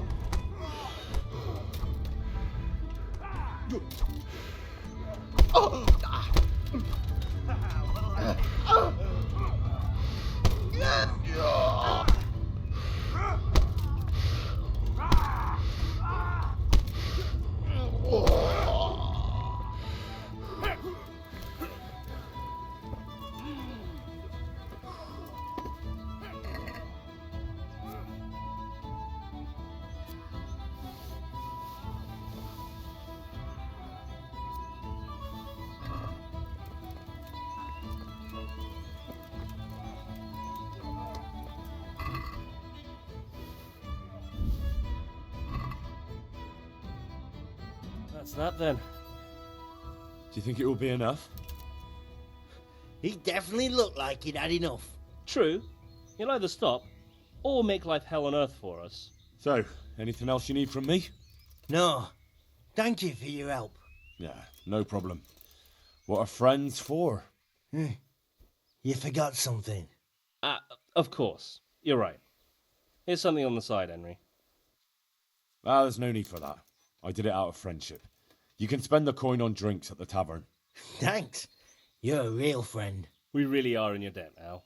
That's that then. Do you think it will be enough? He definitely looked like he'd had enough. True. He'll either stop or make life hell on earth for us. So, anything else you need from me? No. Thank you for your help. Yeah, no problem. What are friends for? You forgot something. Of course. You're right. Here's something on the side, Henry. Ah, there's no need for that. I did it out of friendship. You can spend the coin on drinks at the tavern. Thanks. You're a real friend. We really are in your debt now.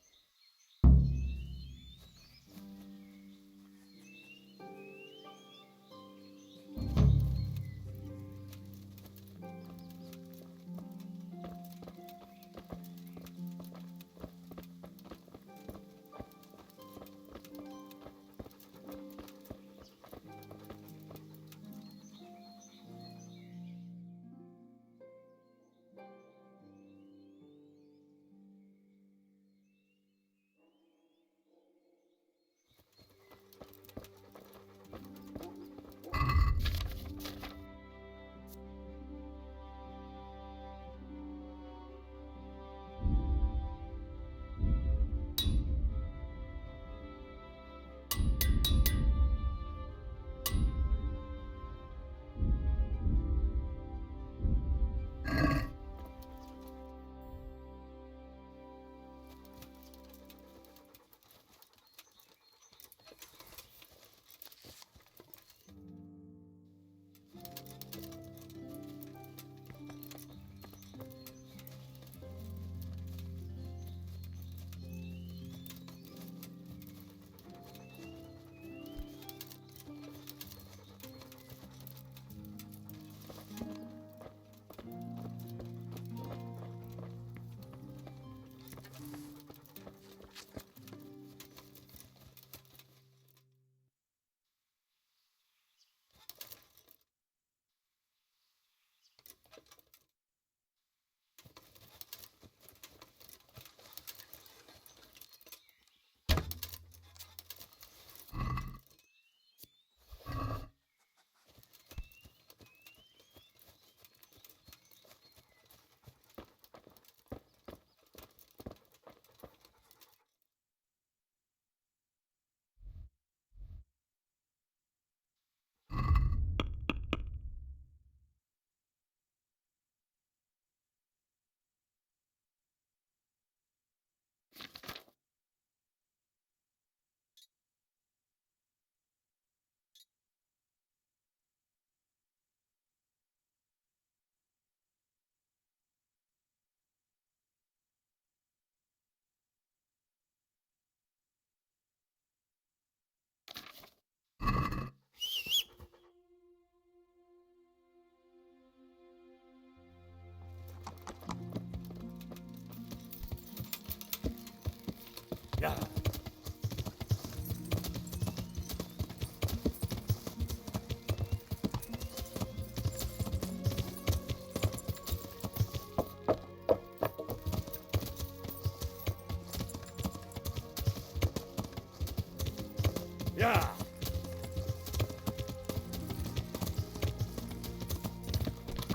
Yeah.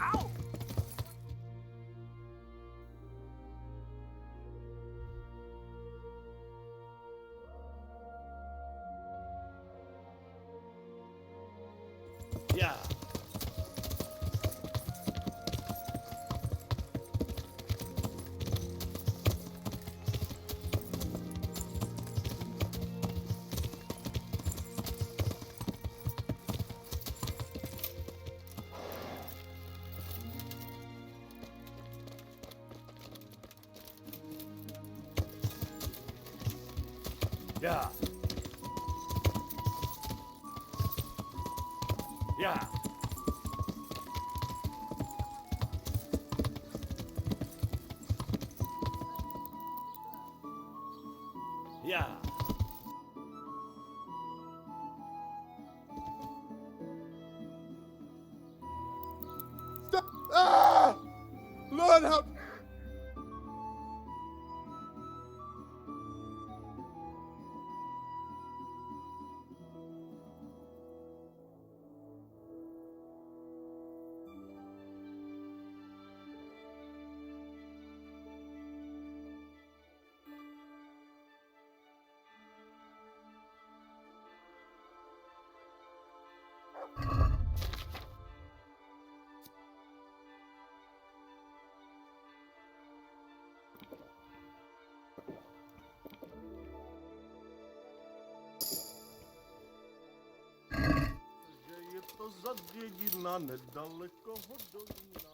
Ow! Yeah. Yeah. Yeah. Yeah. Ah! Lord, help! Je to zadědina nedaleko Hodolína.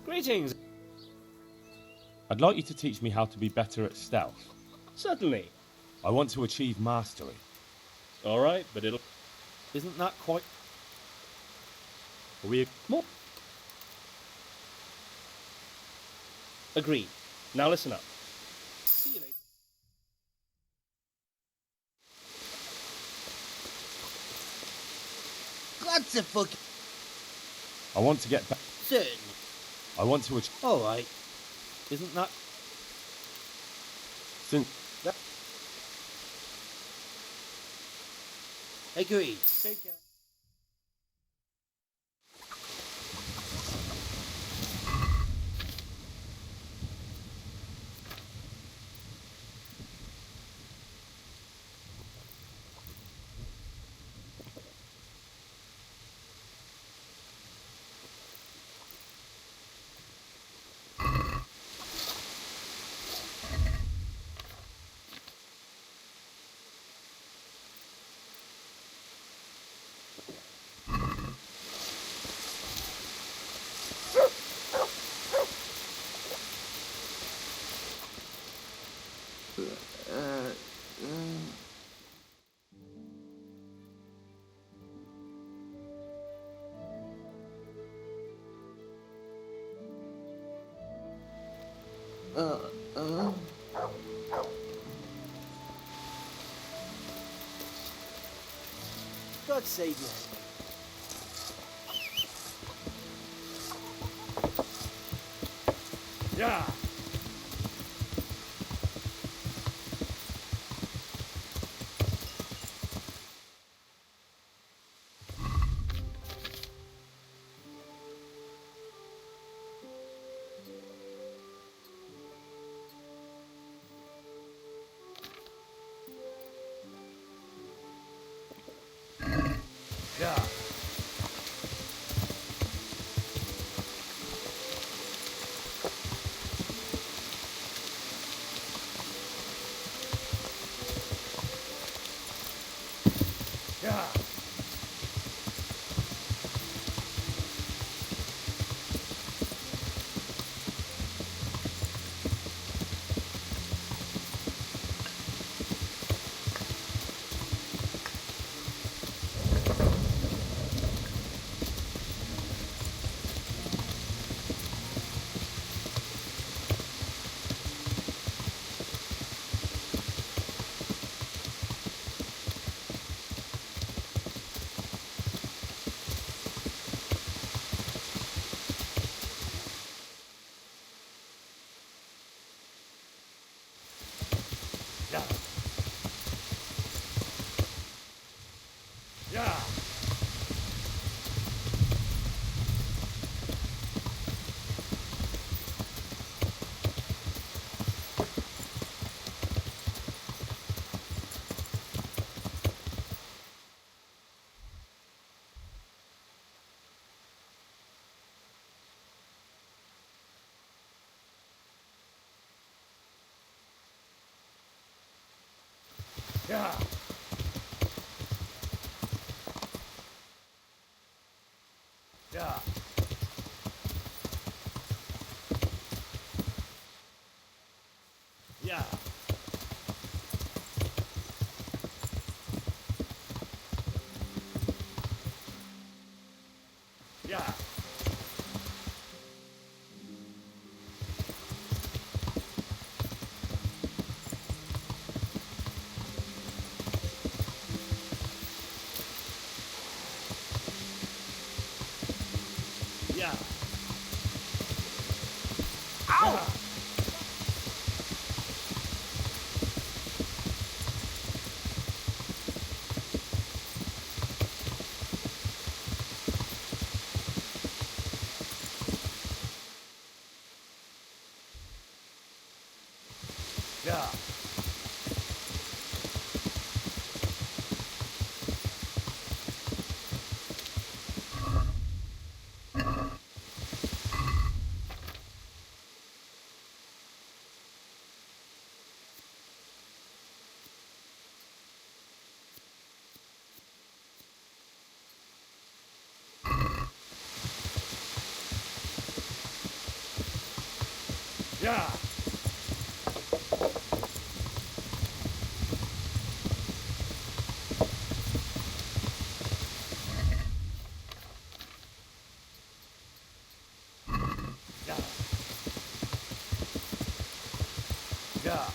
Greetings. I'd like you to teach me how to be better at stealth. Certainly. I want to achieve mastery. All right, but it'll... Isn't that quite... Are we... More? Agreed. Now listen up. See you later. God's a fuck. I want to get back... Certainly. I want to achieve... All right. Isn't that... Since Agreed. Take care. God save you. Yeah. Yeah. Yeah. Yeah. Yeah. Yeah. Yeah. Yeah. Yeah. Yeah. Ow! Yeah. Yeah. Yeah. Yeah.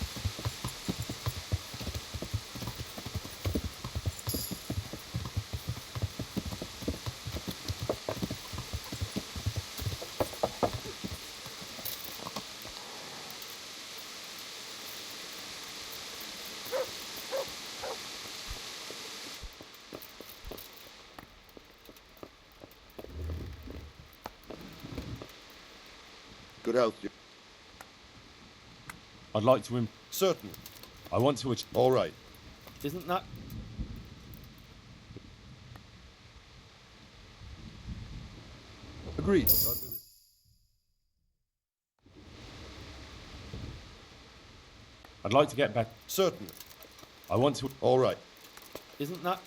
could help you. I'd like to Certainly. I want to All right. Isn't that... Agreed. I'd like to get back... Certainly. I want to... All right. Isn't that...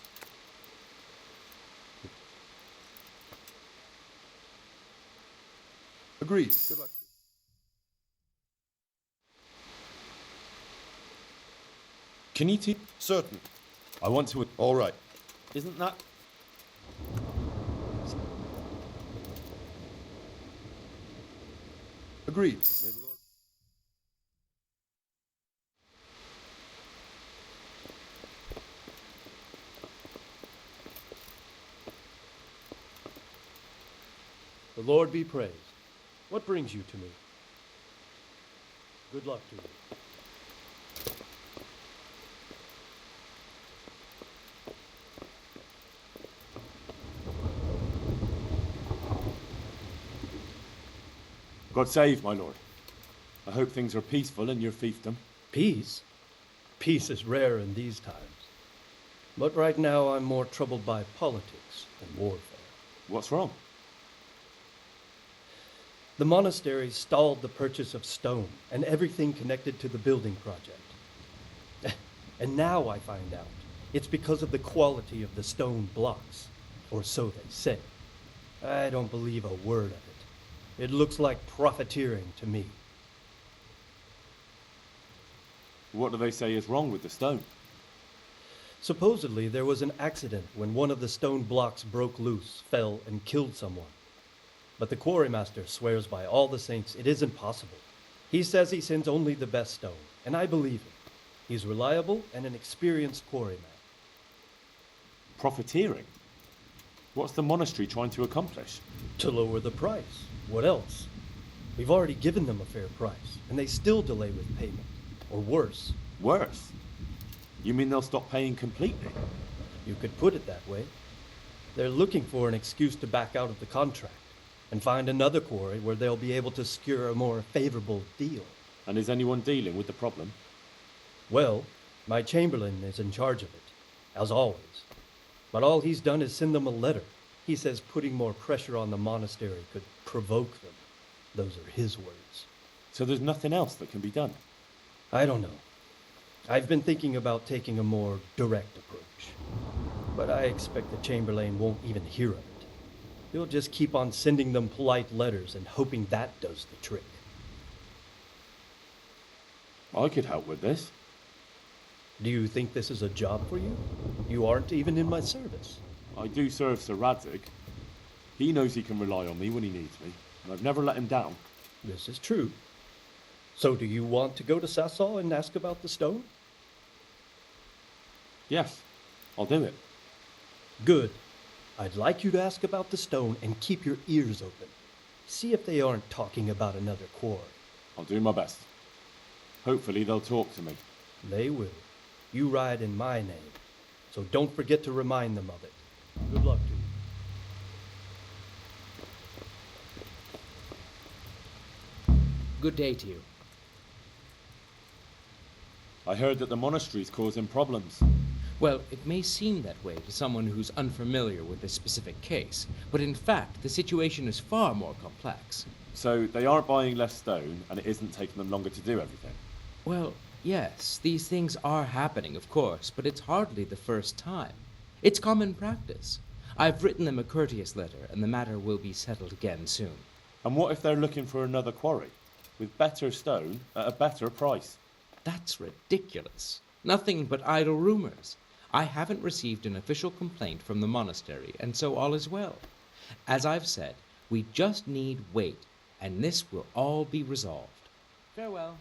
Agreed. Good luck. Can you teach... Certainly. I want to... All right. Isn't that... Agreed. The Lord be praised. What brings you to me? Good luck to you. God save, my lord. I hope things are peaceful in your fiefdom. Peace? Peace is rare in these times. But right now I'm more troubled by politics than warfare. What's wrong? The monastery stalled the purchase of stone and everything connected to the building project. And now I find out it's because of the quality of the stone blocks, or so they say. I don't believe a word of it. It looks like profiteering to me. What do they say is wrong with the stone? Supposedly there was an accident when one of the stone blocks broke loose, fell, and killed someone. But the quarrymaster swears by all the saints it isn't possible. He says he sends only the best stone, and I believe him. He's reliable and an experienced quarryman. Profiteering? What's the monastery trying to accomplish? To lower the price. What else? We've already given them a fair price, and they still delay with payment. Or worse. Worse? You mean they'll stop paying completely? You could put it that way. They're looking for an excuse to back out of the contract and find another quarry where they'll be able to secure a more favorable deal. And is anyone dealing with the problem? Well, my chamberlain is in charge of it, as always. But all he's done is send them a letter. He says putting more pressure on the monastery could provoke them. Those are his words. So there's nothing else that can be done? I don't know. I've been thinking about taking a more direct approach. But I expect the chamberlain won't even hear of it. He'll just keep on sending them polite letters and hoping that does the trick. I could help with this. Do you think this is a job for you? You aren't even in my service. I do serve Sir Radzig. He knows he can rely on me when he needs me, and I've never let him down. This is true. So do you want to go to Sasau and ask about the stone? Yes, I'll do it. Good. I'd like you to ask about the stone and keep your ears open. See if they aren't talking about another quarry. I'll do my best. Hopefully they'll talk to me. They will. You ride in my name, so don't forget to remind them of it. Good luck to you. Good day to you. I heard that the monastery's causing problems. Well, it may seem that way to someone who's unfamiliar with this specific case, but in fact, the situation is far more complex. So they aren't buying less stone, and it isn't taking them longer to do everything? Well, yes, these things are happening, of course, but it's hardly the first time. It's common practice. I've written them a courteous letter, and the matter will be settled again soon. And what if they're looking for another quarry, with better stone at a better price? That's ridiculous. Nothing but idle rumors. I haven't received an official complaint from the monastery, and so all is well. As I've said, we just need wait, and this will all be resolved. Farewell.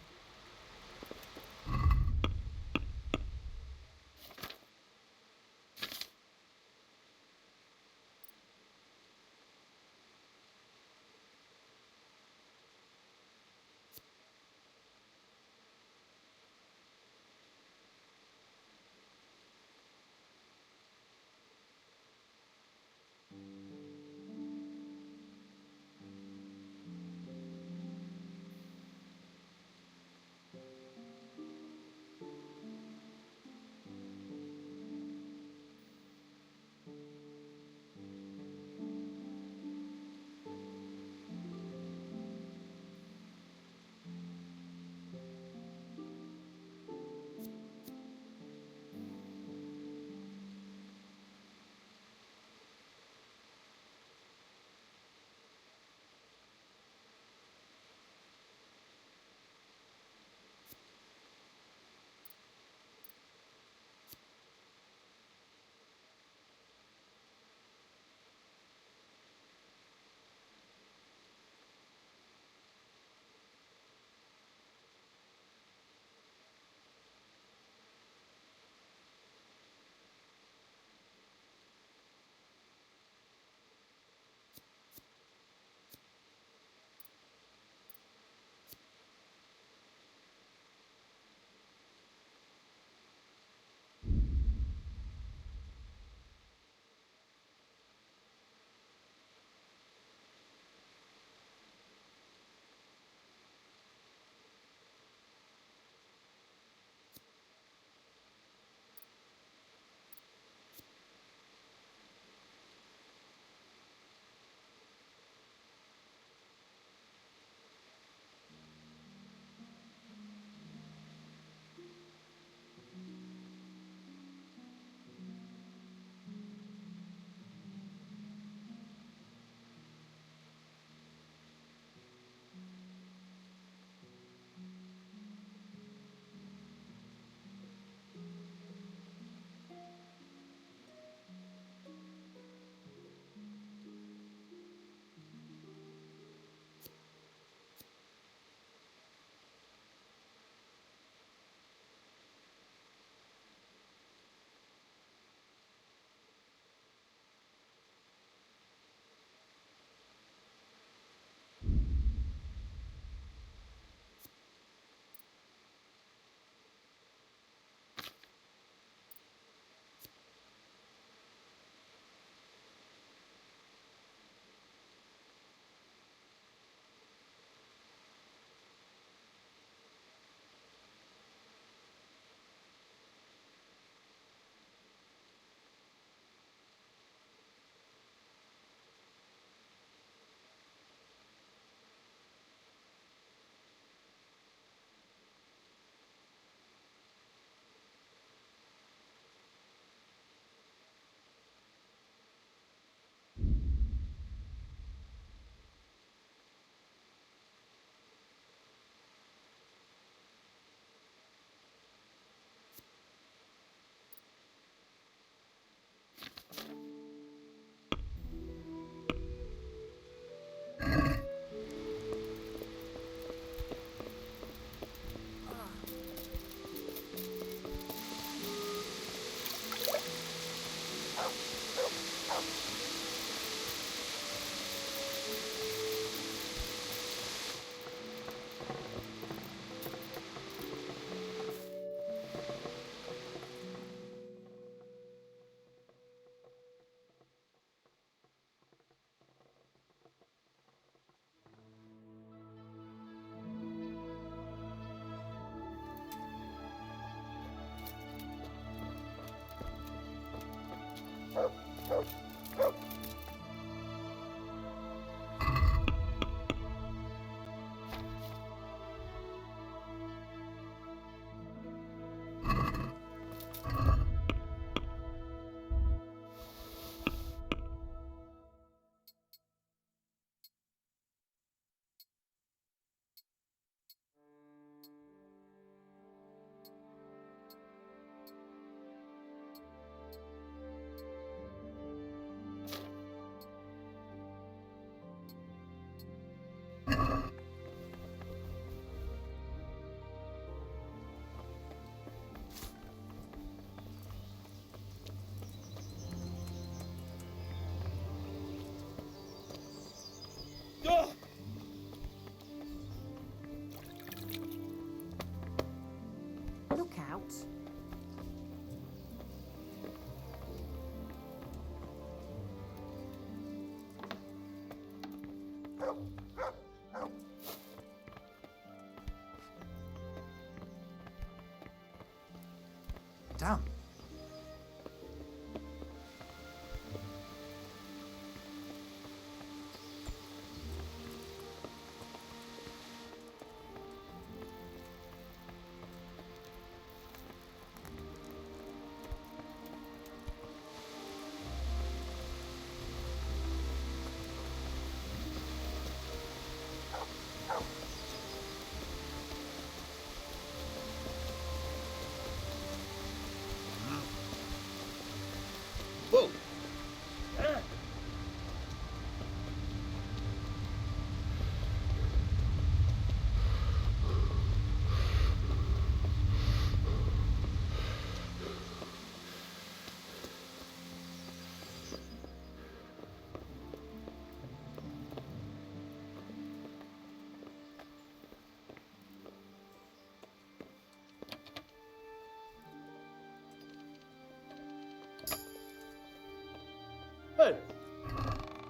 Hey,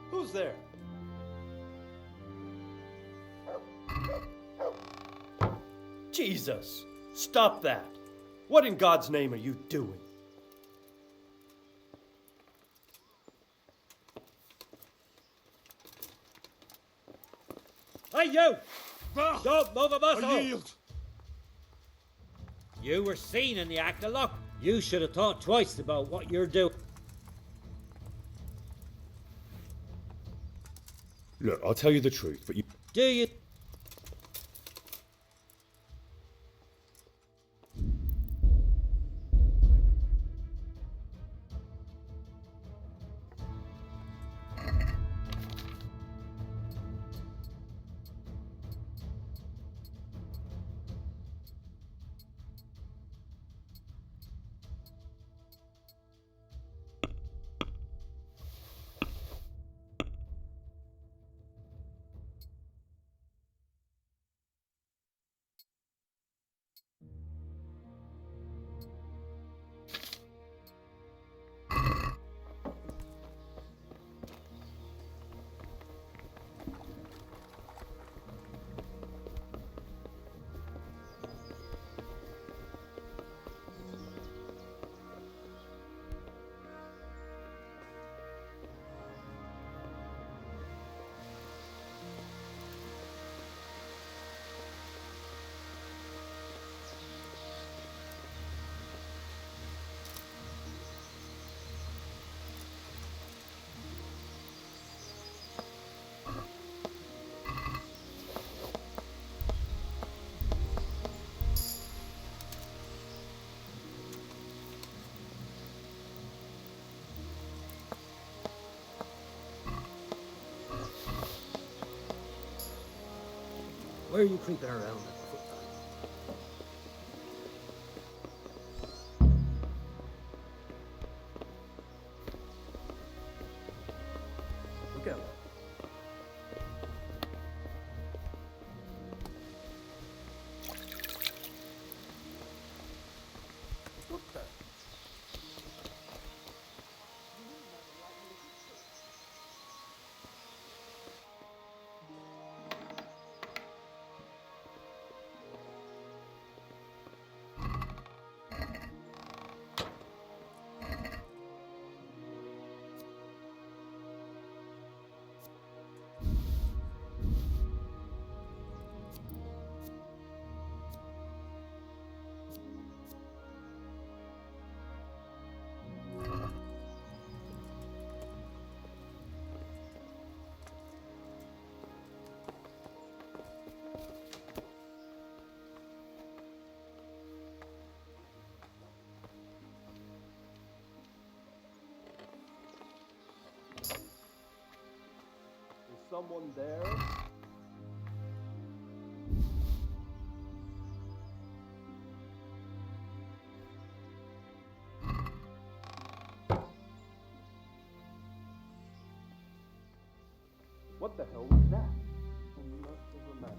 who's there? Jesus, stop that. What in God's name are you doing? Hey, you! Don't move a muscle! I yield. You were seen in the act of look. You should have thought twice about what you're doing. Look, I'll tell you the truth, but you... Do you? Where are you creeping around at the footpath? Look out. What the? Is someone there? What the hell was that? Must have a man.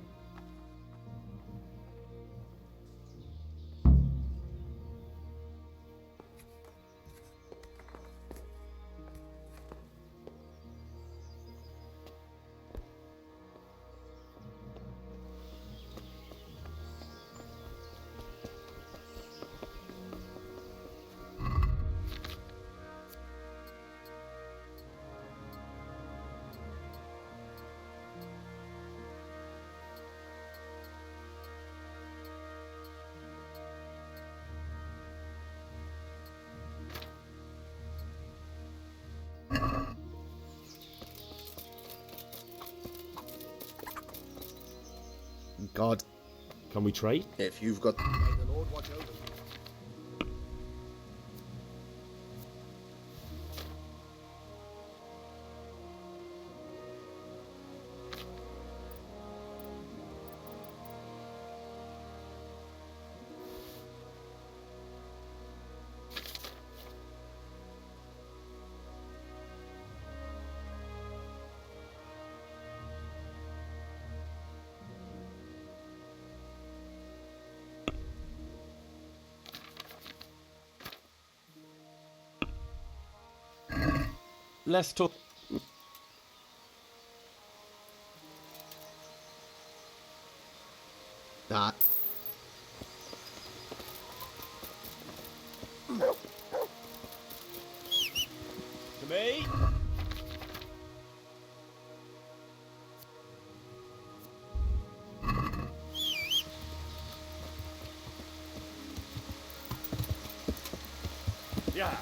God. Can we trade? If you've got... May the Lord watch over you. Let's talk. That. To me. Yeah.